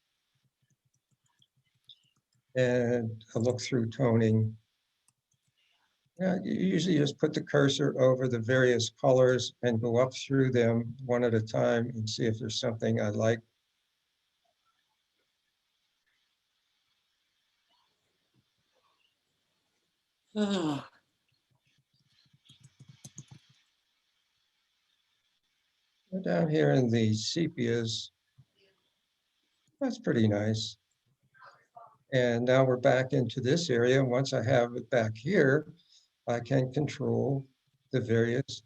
Speaker 4: and a look through toning. You usually just put the cursor over the various colors and go up through them one at a time and see if there's something I like. We're down here in the sepias. That's pretty nice. And now we're back into this area. Once I have it back here, I can control the various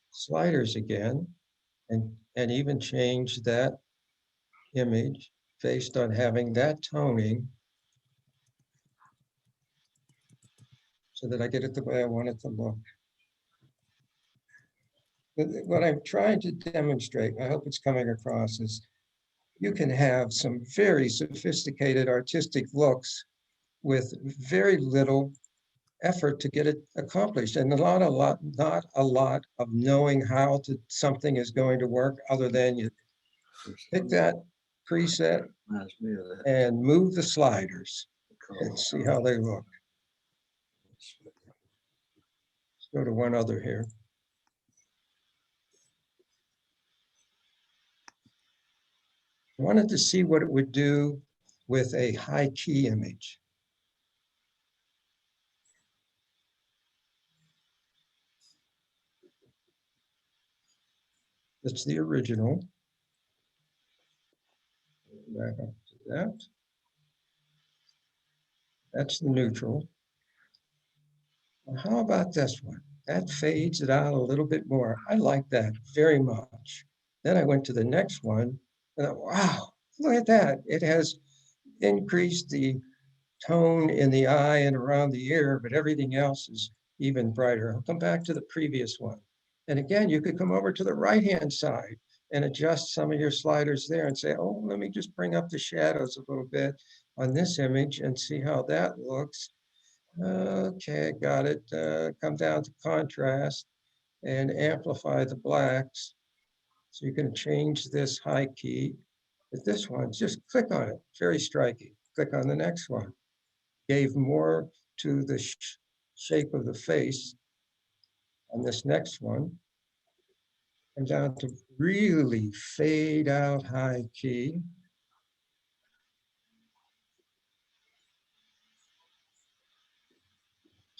Speaker 4: sliders again and even change that image based on having that toning so that I get it the way I want it to look. What I'm trying to demonstrate, I hope it's coming across, is you can have some very sophisticated artistic looks with very little effort to get it accomplished, and not a lot of knowing how something is going to work, other than you pick that preset and move the sliders and see how they look. Let's go to one other here. I wanted to see what it would do with a high key image. That's the original. Back up to that. That's the neutral. Well, how about this one? That fades it out a little bit more. I like that very much. Then I went to the next one and wow, look at that. It has increased the tone in the eye and around the ear, but everything else is even brighter. I'll come back to the previous one. And again, you could come over to the right-hand side and adjust some of your sliders there and say, oh, let me just bring up the shadows a little bit on this image and see how that looks. Okay, got it. Come down to contrast and amplify the blacks. So you can change this high key. But this one, just click on it. Very striking. Click on the next one. Gave more to the shape of the face on this next one. Come down to really fade out high key.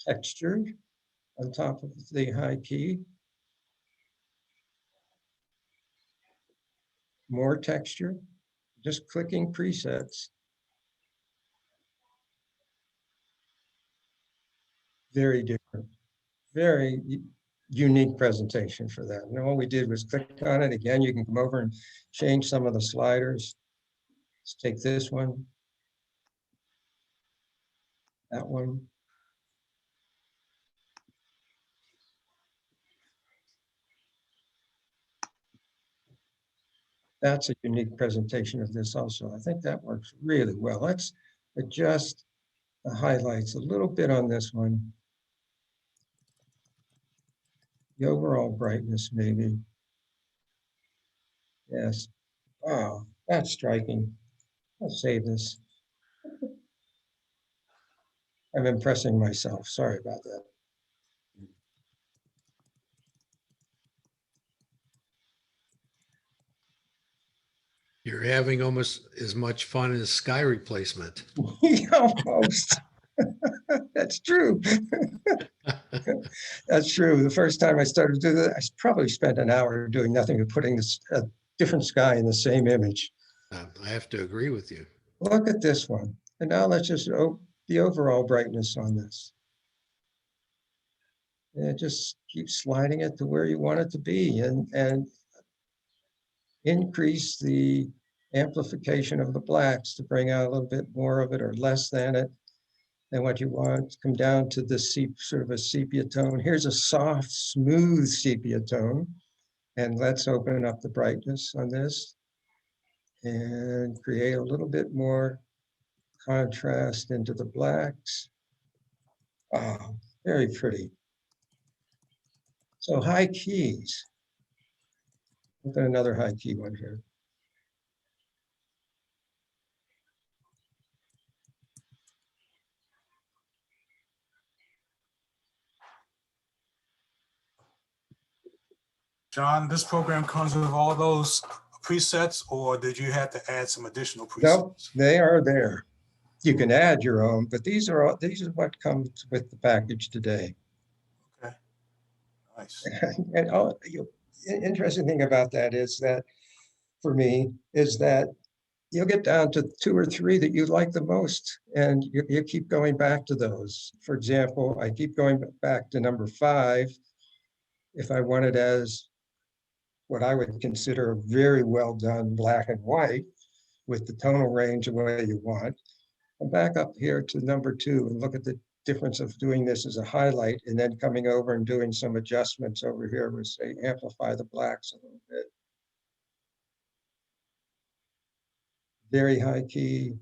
Speaker 4: Texture on top of the high key. More texture, just clicking presets. Very different, very unique presentation for that. And all we did was click on it. Again, you can come over and change some of the sliders. Let's take this one, that one. That's a unique presentation of this also. I think that works really well. Let's adjust the highlights a little bit on this one. The overall brightness maybe. Yes. Wow, that's striking. I'll save this. I'm impressing myself. Sorry about that.
Speaker 14: You're having almost as much fun as sky replacement.
Speaker 4: Almost. That's true. That's true. The first time I started doing that, I probably spent an hour doing nothing but putting this different sky in the same image.
Speaker 14: I have to agree with you.
Speaker 4: Look at this one. And now let's just the overall brightness on this. And just keep sliding it to where you want it to be and increase the amplification of the blacks to bring out a little bit more of it or less than it. And what you want, come down to the sort of a sepia tone. Here's a soft, smooth sepia tone. And let's open up the brightness on this and create a little bit more contrast into the blacks. Wow, very pretty. So high keys. Look at another high key one here.
Speaker 11: John, this program comes with all those presets, or did you have to add some additional presets?
Speaker 4: Nope, they are there. You can add your own, but these are what comes with the package today.
Speaker 11: Okay, nice.
Speaker 4: And interesting thing about that is that, for me, is that you'll get down to 2 or 3 that you like the most, and you keep going back to those. For example, I keep going back to number 5 if I want it as what I would consider a very well done black and white with the tonal range the way you want. I'm back up here to number 2 and look at the difference of doing this as a highlight and then coming over and doing some adjustments over here with, say, amplify the blacks a little bit. Very high key.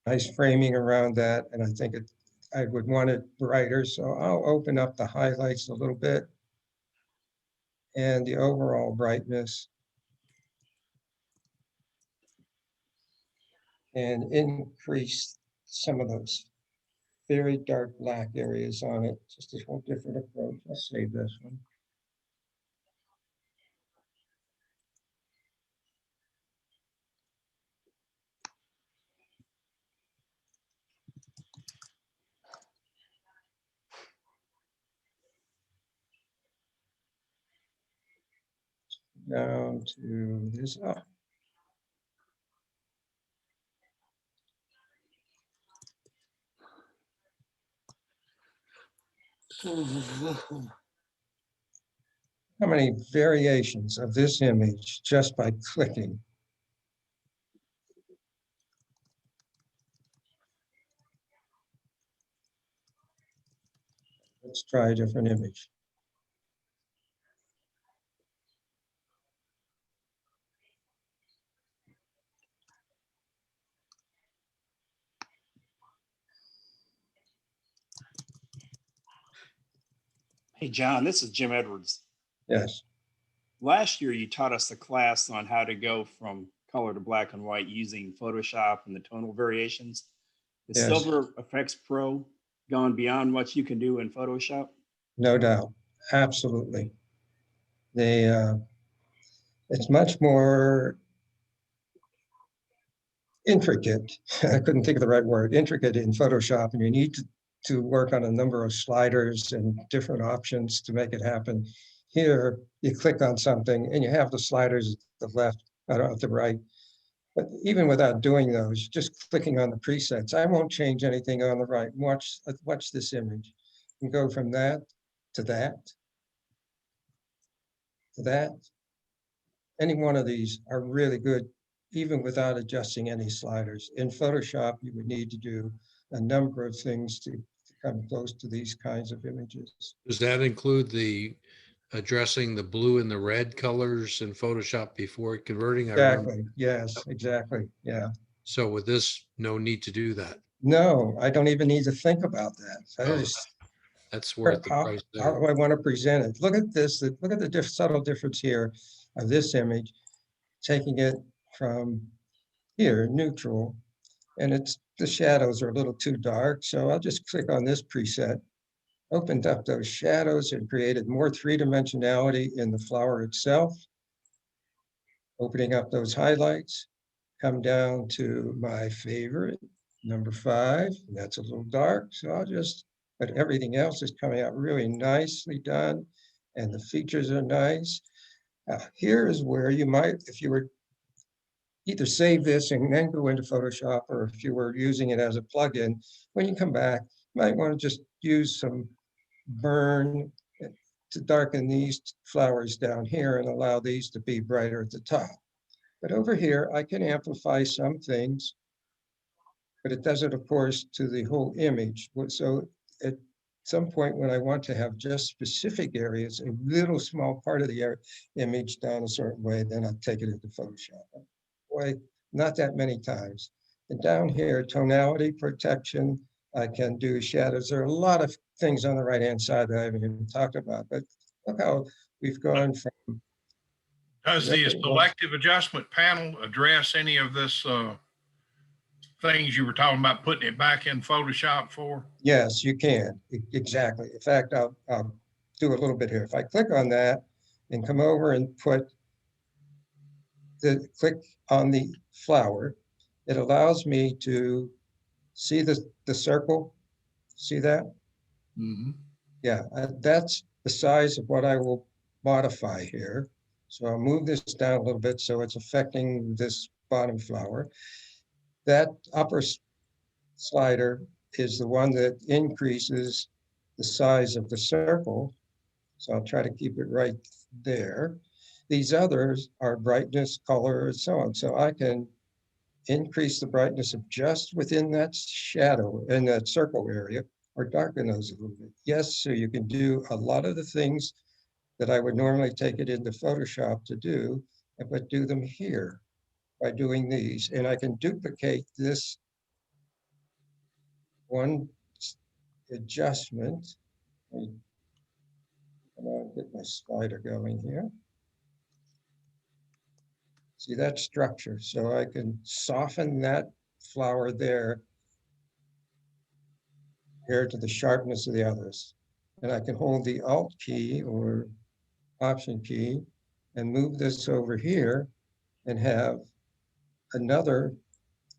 Speaker 4: Nice framing around that, and I think I would want it brighter, so I'll open up the highlights a little bit and the overall brightness and increase some of those very dark black areas on it. Just a whole different approach. I'll save this one. down to this. Oh. How many variations of this image just by clicking? Let's try a different image.
Speaker 16: Hey, John, this is Jim Edwards.
Speaker 4: Yes.
Speaker 16: Last year, you taught us a class on how to go from color to black and white using Photoshop and the tonal variations. Is
Speaker 4: Yes.
Speaker 16: SilverEfex Pro gone beyond what you can do in Photoshop?
Speaker 4: No doubt. Absolutely. It's much more intricate. I couldn't think of the right word, intricate in Photoshop, and you need to work on a number of sliders and different options to make it happen. Here, you click on something and you have the sliders at the left, at the right. But even without doing those, just clicking on the presets, I won't change anything on the right. Watch this image and go from that to that, to that. Any one of these are really good, even without adjusting any sliders. In Photoshop, you would need to do a number of things to come close to these kinds of images.
Speaker 14: Does that include the addressing the blue and the red colors in Photoshop before converting? I remember.
Speaker 4: Exactly. Yes, exactly. Yeah.
Speaker 14: So with this, no need to do that.
Speaker 4: No, I don't even need to think about that.
Speaker 14: Oh, that's worth the
Speaker 4: How
Speaker 14: price.
Speaker 4: do I want to present it? Look at this. Look at the subtle difference here of this image, taking it from here, neutral, and the shadows are a little too dark. So I'll just click on this preset, opened up those shadows and created more three-dimensionality in the flower itself. Opening up those highlights, come down to my favorite, number 5, and that's a little dark. So but everything else is coming out really nicely done, and the features are nice. Here is where you might, if you were either save this and then go into Photoshop, or if you were using it as a plugin, when you come back, you might want to just use some burn to darken these flowers down here and allow these to be brighter at the top. But over here, I can amplify some things, but it does it, of course, to the whole image. So at some point when I want to have just specific areas, a little small part of the image done a certain way, then I'll take it into Photoshop. Boy, not that many times. And down here, tonality protection, I can do shadows. There are a lot of things on the right-hand side that I haven't even talked about, but look how we've gone from.
Speaker 5: Does the selective adjustment panel address any of this things you were talking about putting it back in Photoshop for?
Speaker 4: Yes, you can. Exactly. In fact, I'll do a little bit here. If I click on that and come over and click on the flower, it allows me to see the circle. See that?
Speaker 5: Mm-hmm.
Speaker 4: Yeah, that's the size of what I will modify here. So I'll move this down a little bit so it's affecting this bottom flower. That upper slider is the one that increases the size of the circle. So I'll try to keep it right there. These others are brightness, color, and so on. So I can increase the brightness of just within that shadow in that circle area, or darken those a little bit. Yes, so you can do a lot of the things that I would normally take it into Photoshop to do, but do them here by doing these. And I can duplicate this one adjustment. Come on, get my slider going here. See that structure? So I can soften that flower there compared to the sharpness of the others. And I can hold the Alt key or Option key and move this over here and have another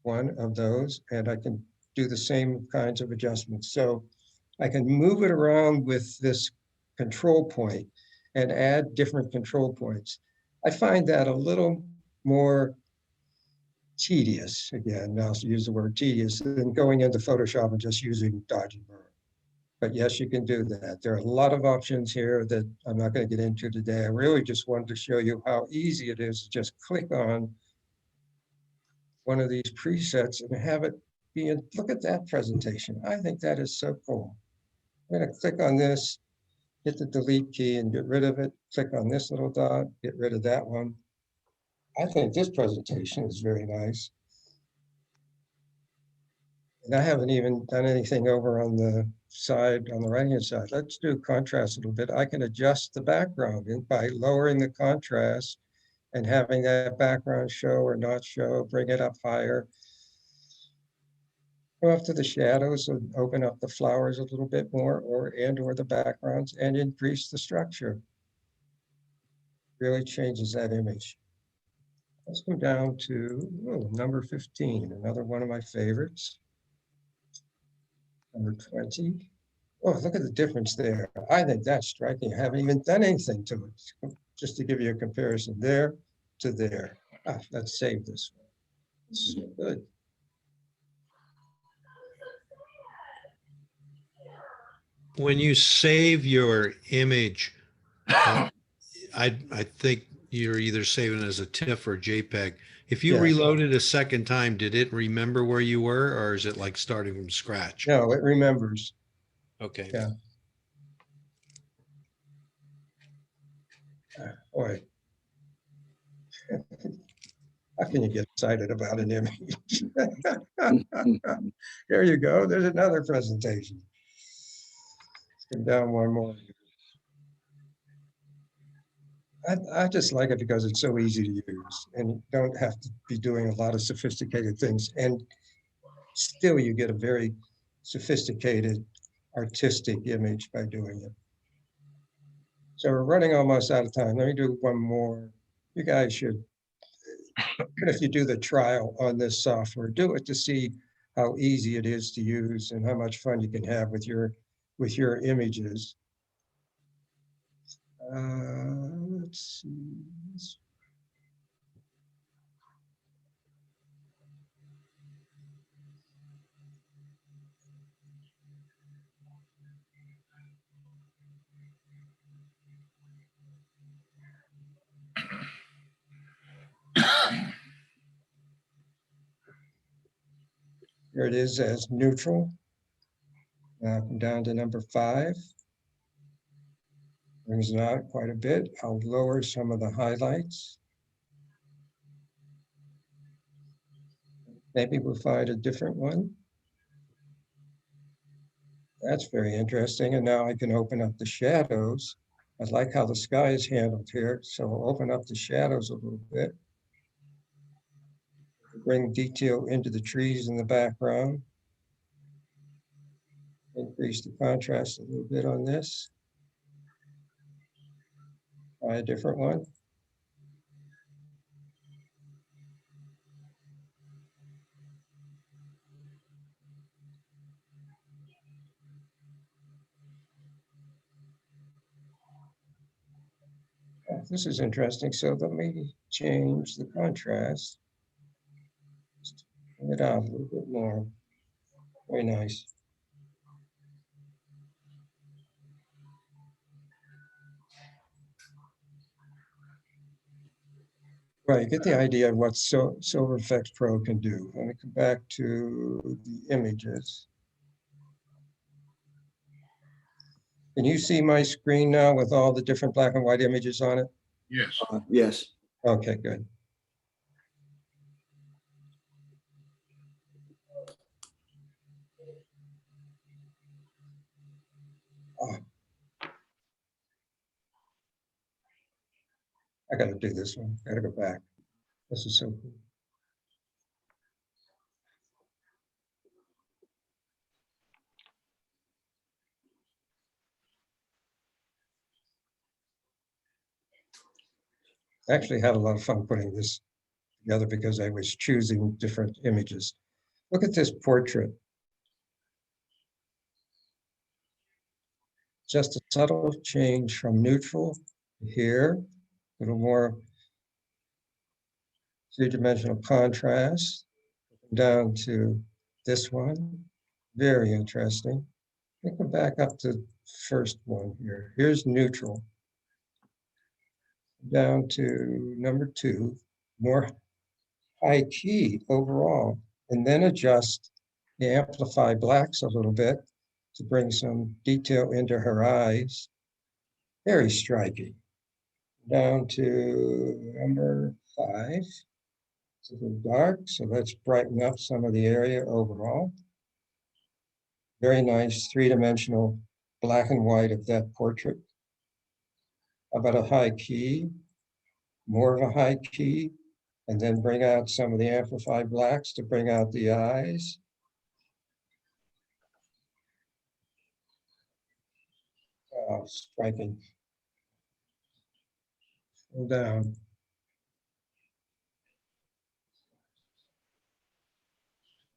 Speaker 4: one of those, and I can do the same kinds of adjustments. So I can move it around with this control point and add different control points. I find that a little more tedious, again, I'll use the word tedious, than going into Photoshop and just using dodge and burn. But yes, you can do that. There are a lot of options here that I'm not going to get into today. I really just wanted to show you how easy it is to just click on one of these presets and have it be in. Look at that presentation. I think that is so cool. I'm going to click on this, hit the delete key and get rid of it. Click on this little dot, get rid of that one. I think this presentation is very nice. And I haven't even done anything over on the side, on the right-hand side. Let's do contrast a little bit. I can adjust the background by lowering the contrast and having that background show or not show, bring it up higher. Go up to the shadows and open up the flowers a little bit more or the backgrounds and increase the structure. Really changes that image. Let's go down to number 15, another one of my favorites. Number 20. Oh, look at the difference there. I think that's striking. I haven't even done anything to it. Just to give you a comparison there to there. Let's save this one. This is good.
Speaker 14: When you save your image, I think you're either saving as a TIFF or JPEG. If you
Speaker 4: Yes.
Speaker 14: reloaded a second time, did it remember where you were, or is it like starting from scratch?
Speaker 4: No, it remembers.
Speaker 14: Okay.
Speaker 4: Yeah. Boy. How can you get excited about an image? There you go. There's another presentation. Let's come down one more. I just like it because it's so easy to use and you don't have to be doing a lot of sophisticated things. And still you get a very sophisticated artistic image by doing it. So we're running almost out of time. Let me do one more. You guys should, if you do the trial on this software, do it to see how easy it is to use and how much fun you can have with your images. Let's see. Here it is as neutral. Now come down to number 5. Brings it out quite a bit. I'll lower some of the highlights. Maybe we'll find a different one. That's very interesting. And now I can open up the shadows. I like how the sky is handled here. So I'll open up the shadows a little bit. Bring detail into the trees in the background. Increase the contrast a little bit on this. Try a different one. This is interesting. So let me change the contrast. Just bring it out a little bit more. Very nice. Right, you get the idea of what SilverEfex Pro can do. Let me come back to the images. Can you see my screen now with all the different black and white images on it?
Speaker 5: Yes.
Speaker 15: Yes.
Speaker 4: Okay, good. Oh. I gotta do this one. I gotta go back. This is so cool. I actually had a lot of fun putting this together because I was choosing different images. Look at this portrait. Just a subtle change from neutral to here, a little more three-dimensional contrast, down to this one. Very interesting. Let me go back up to first one here. Here's neutral. Down to number 2, more high key overall, and then adjust the amplify blacks a little bit to bring some detail into her eyes. Very striking. Down to number 5. It's a little dark, so let's brighten up some of the area overall. Very nice three-dimensional black and white of that portrait. How about a high key? More of a high key, and then bring out some of the amplified blacks to bring out the eyes. Oh, striking. Slow down.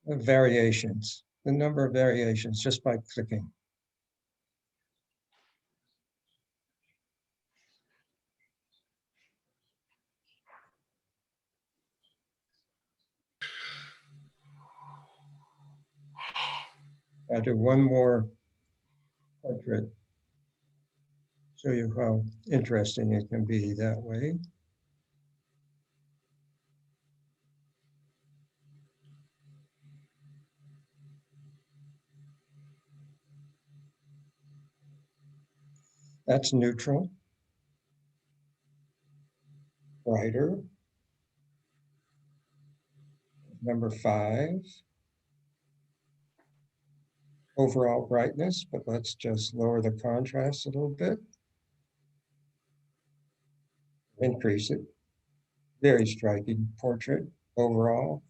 Speaker 4: The variations, the number of variations just by clicking. I'll do one more portrait. Show you how interesting it can be that way. That's neutral. Brighter. Number 5. Overall brightness, but let's just lower the contrast a little bit. Increase it. Very striking portrait overall.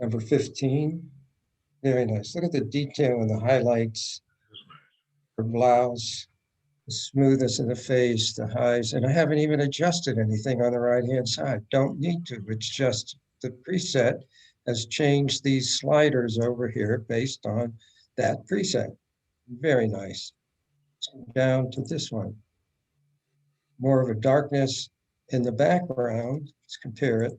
Speaker 4: Number 15, very nice. Look at the detail in the highlights, her blouse, the smoothness in the face, the highs, and I haven't even adjusted anything on the right-hand side. Don't need to, it's just the preset has changed these sliders over here based on that preset. Very nice. Down to this one. More of a darkness in the background. Let's compare it.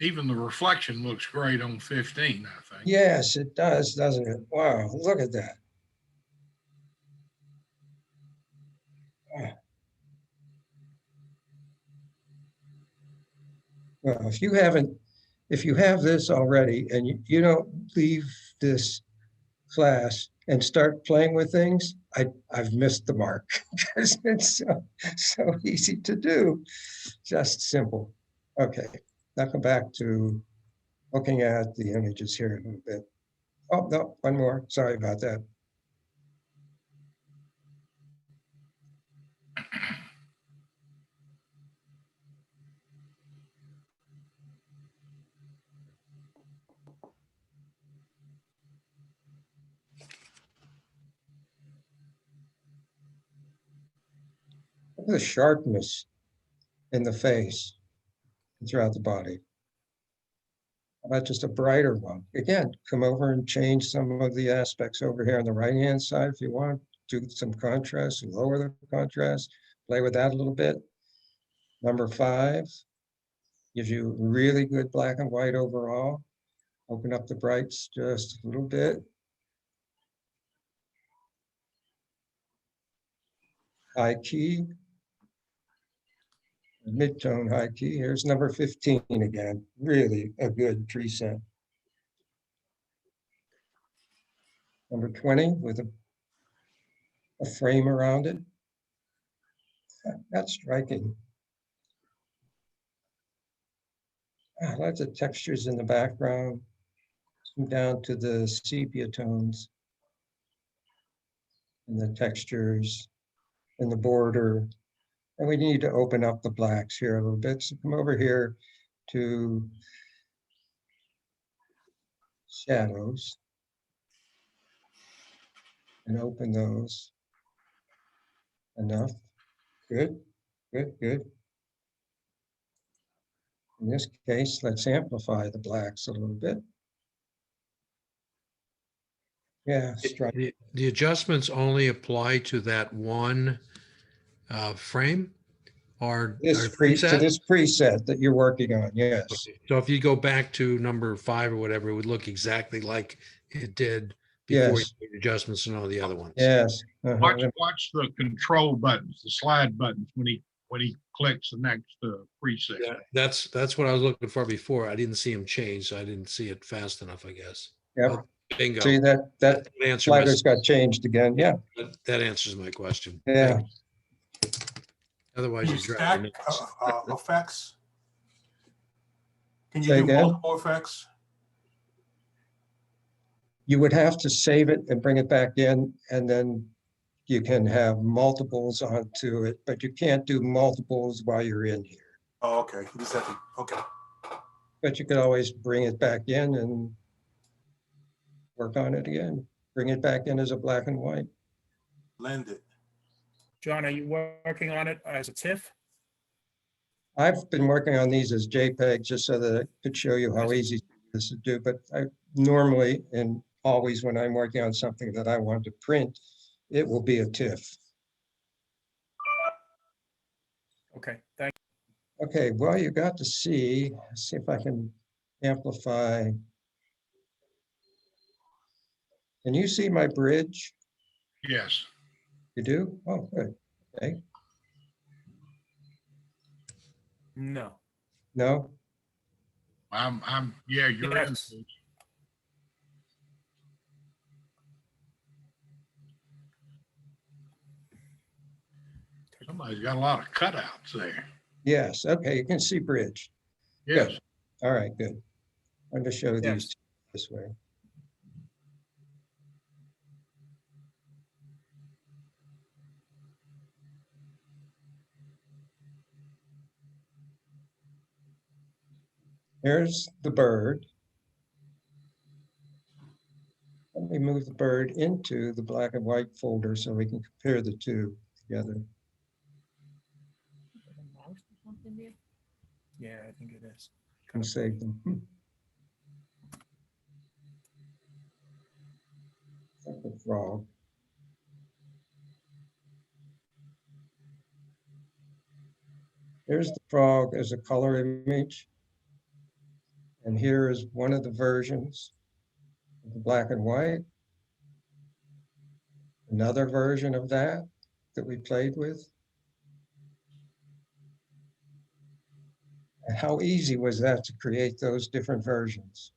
Speaker 5: Even the reflection looks great on 15, I think.
Speaker 4: Yes, it does, doesn't it? Wow, look at that. Well, if you have this already and you don't leave this class and start playing with things, I've missed the mark because it's so easy to do, just simple. Okay, now come back to looking at the images here a little bit. Oh, no, one more. Sorry about that. Look at the sharpness in the face and throughout the body. How about just a brighter one? Again, come over and change some of the aspects over here on the right-hand side if you want. Do some contrast, lower the contrast, play with that a little bit. Number 5 gives you really good black and white overall. Open up the brights just a little bit. High key. Mid-tone high key. Here's number 15 again. Really a good preset. Number 20 with a frame around it. That's striking. Lots of textures in the background. Come down to the sepia tones and the textures and the border. And we need to open up the blacks here a little bit. So come over here to shadows and open those. Enough. Good, good, good. In this case, let's amplify the blacks a little bit. Yeah, stripe.
Speaker 14: The adjustments only apply to that one frame or
Speaker 4: To
Speaker 14: preset?
Speaker 4: this preset that you're working on, yes.
Speaker 14: Okay. So if you go back to number 5 or whatever, it would look exactly like it did before you
Speaker 4: Yes,
Speaker 14: made adjustments and all the other ones.
Speaker 4: yes.
Speaker 5: Watch the control buttons, the slide buttons when he clicks the next preset.
Speaker 14: Yeah, that's what I was looking for before. I didn't see him change, so I didn't see it fast enough, I guess.
Speaker 4: Yep.
Speaker 14: Oh, bingo.
Speaker 4: See that
Speaker 14: answer my,
Speaker 4: slider's got changed again, yeah.
Speaker 14: that answers my question.
Speaker 4: Yeah.
Speaker 14: Thank you. Otherwise, you drive
Speaker 11: Stack
Speaker 14: me nuts.
Speaker 11: effects? Can you
Speaker 4: Say
Speaker 11: do
Speaker 4: again?
Speaker 11: multiple effects?
Speaker 4: You would have to save it and bring it back in, and then you can have multiples onto it, but you can't do multiples while you're in here.
Speaker 11: Oh, okay. You just have to, okay.
Speaker 4: But you could always bring it back in and work on it again. Bring it back in as a black and white.
Speaker 11: Blend it. John, are you working on it as a TIFF?
Speaker 4: I've been working on these as JPEG just so that I could show you how easy this is to do, but I normally and always when I'm working on something that I want to print, it will be a TIFF.
Speaker 11: Okay, thank you.
Speaker 4: Okay, well, you got to see, let's see if I can amplify. Can you see my bridge?
Speaker 5: Yes.
Speaker 4: You do? Oh, good. Okay.
Speaker 11: No.
Speaker 4: No?
Speaker 5: Yeah, you're in.
Speaker 11: Yes.
Speaker 5: Somebody's got a lot of cutouts there.
Speaker 4: Yes, okay, you can see bridge.
Speaker 5: Yes.
Speaker 4: Good. All right, good. I'm going to show
Speaker 11: Yes.
Speaker 4: these this way. Here's the bird. Let me move the bird into the black and white folder so we can compare the two together.
Speaker 11: Yeah, I think it is.
Speaker 4: And save them. Like the frog. Here's the frog as a color image. And here is one of the versions of the black and white. Another version of that we played with. And how easy was that to create those different versions?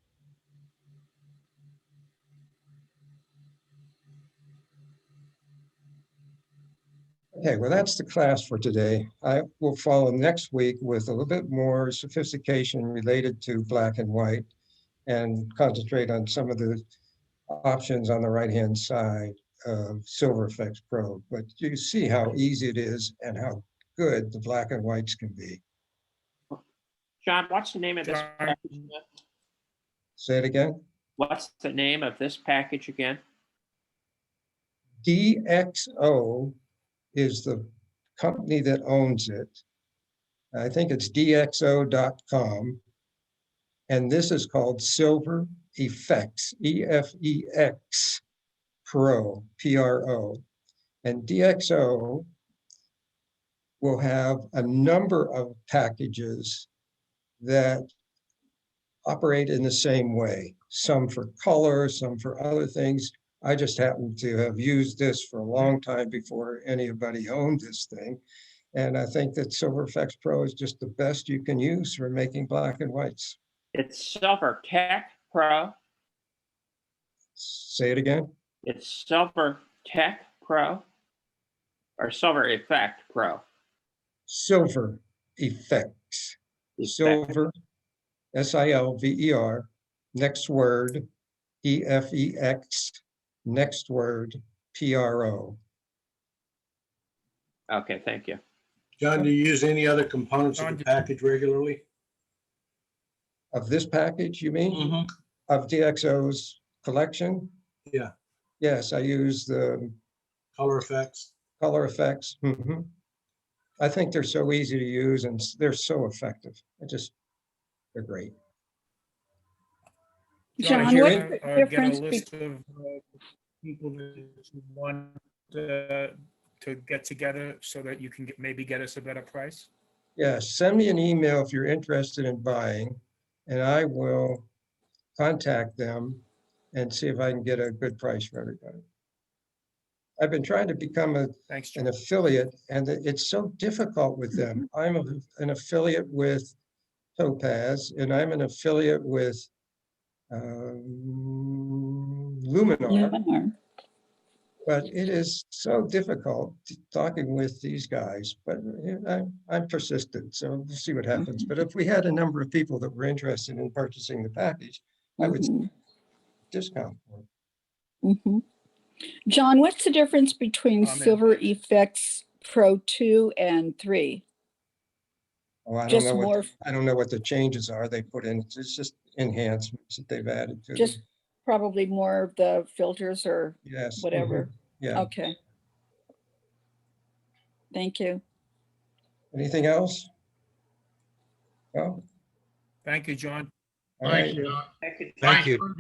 Speaker 4: Okay, well, that's the class for today. I will follow next week with a little bit more sophistication related to black and white and concentrate on some of the options on the right-hand side of SilverEfex Pro. But you see how easy it is and how good the black and whites can be.
Speaker 12: John, what's the name of this package again?
Speaker 4: Say it again.
Speaker 12: What's the name of this package again?
Speaker 4: DxO is the company that owns it. I think it's dxo.com. And this is called SilverEfex, EFEX Pro, Pro. And DxO will have a number of packages that operate in the same way, some for color, some for other things. I just happen to have used this for a long time before anybody owned this thing. And I think that SilverEfex Pro is just the best you can use for making black and whites.
Speaker 12: It's SilverTech Pro.
Speaker 4: Say it again.
Speaker 12: It's SilverTech Pro or SilverEfex Pro.
Speaker 4: SilverEfex. Silver, SILVER, next word, EFEX, next word, PRO.
Speaker 12: Okay, thank you.
Speaker 9: John, do you use any other components of the package regularly?
Speaker 4: Of this package, you mean?
Speaker 9: Mm-hmm.
Speaker 4: Of DxO's collection?
Speaker 9: Yeah.
Speaker 4: Yes, I use the
Speaker 9: color effects.
Speaker 4: Color effects. Mm-hmm. I think they're so easy to use and they're so effective. I just They're great.
Speaker 11: John,
Speaker 3: John,
Speaker 11: did you,
Speaker 3: what's the
Speaker 11: get a
Speaker 3: difference
Speaker 11: list of people that you want to get together so that you can maybe get us a better price?
Speaker 4: Yeah, send me an email if you're interested in buying, and I will contact them and see if I can get a good price for everybody. I've been trying to become
Speaker 11: Thanks,
Speaker 4: an
Speaker 11: John.
Speaker 4: affiliate, and it's so difficult with them. I'm an affiliate with Topaz, and I'm an affiliate with Luminar.
Speaker 3: Luminar.
Speaker 4: But it is so difficult talking with these guys, but I'm persistent, so we'll see what happens. But if we had a number of people that were interested in purchasing the package, I would discount for it.
Speaker 3: Mhm. John, what's the difference between
Speaker 11: Amen.
Speaker 3: SilverEfex Pro 2 and 3?
Speaker 4: Oh, I don't
Speaker 3: Just
Speaker 4: know
Speaker 3: more,
Speaker 4: I don't know what the changes are they put in. It's just enhancements that they've added to
Speaker 3: just
Speaker 4: them.
Speaker 3: probably more of the filters or
Speaker 4: Yes.
Speaker 3: whatever.
Speaker 4: Yeah.
Speaker 3: Okay. Thank you.
Speaker 4: Anything else? Well,
Speaker 11: Thank you, John.
Speaker 4: all
Speaker 5: Thanks,
Speaker 4: right.
Speaker 5: John.
Speaker 12: Thank you.
Speaker 14: Thank you.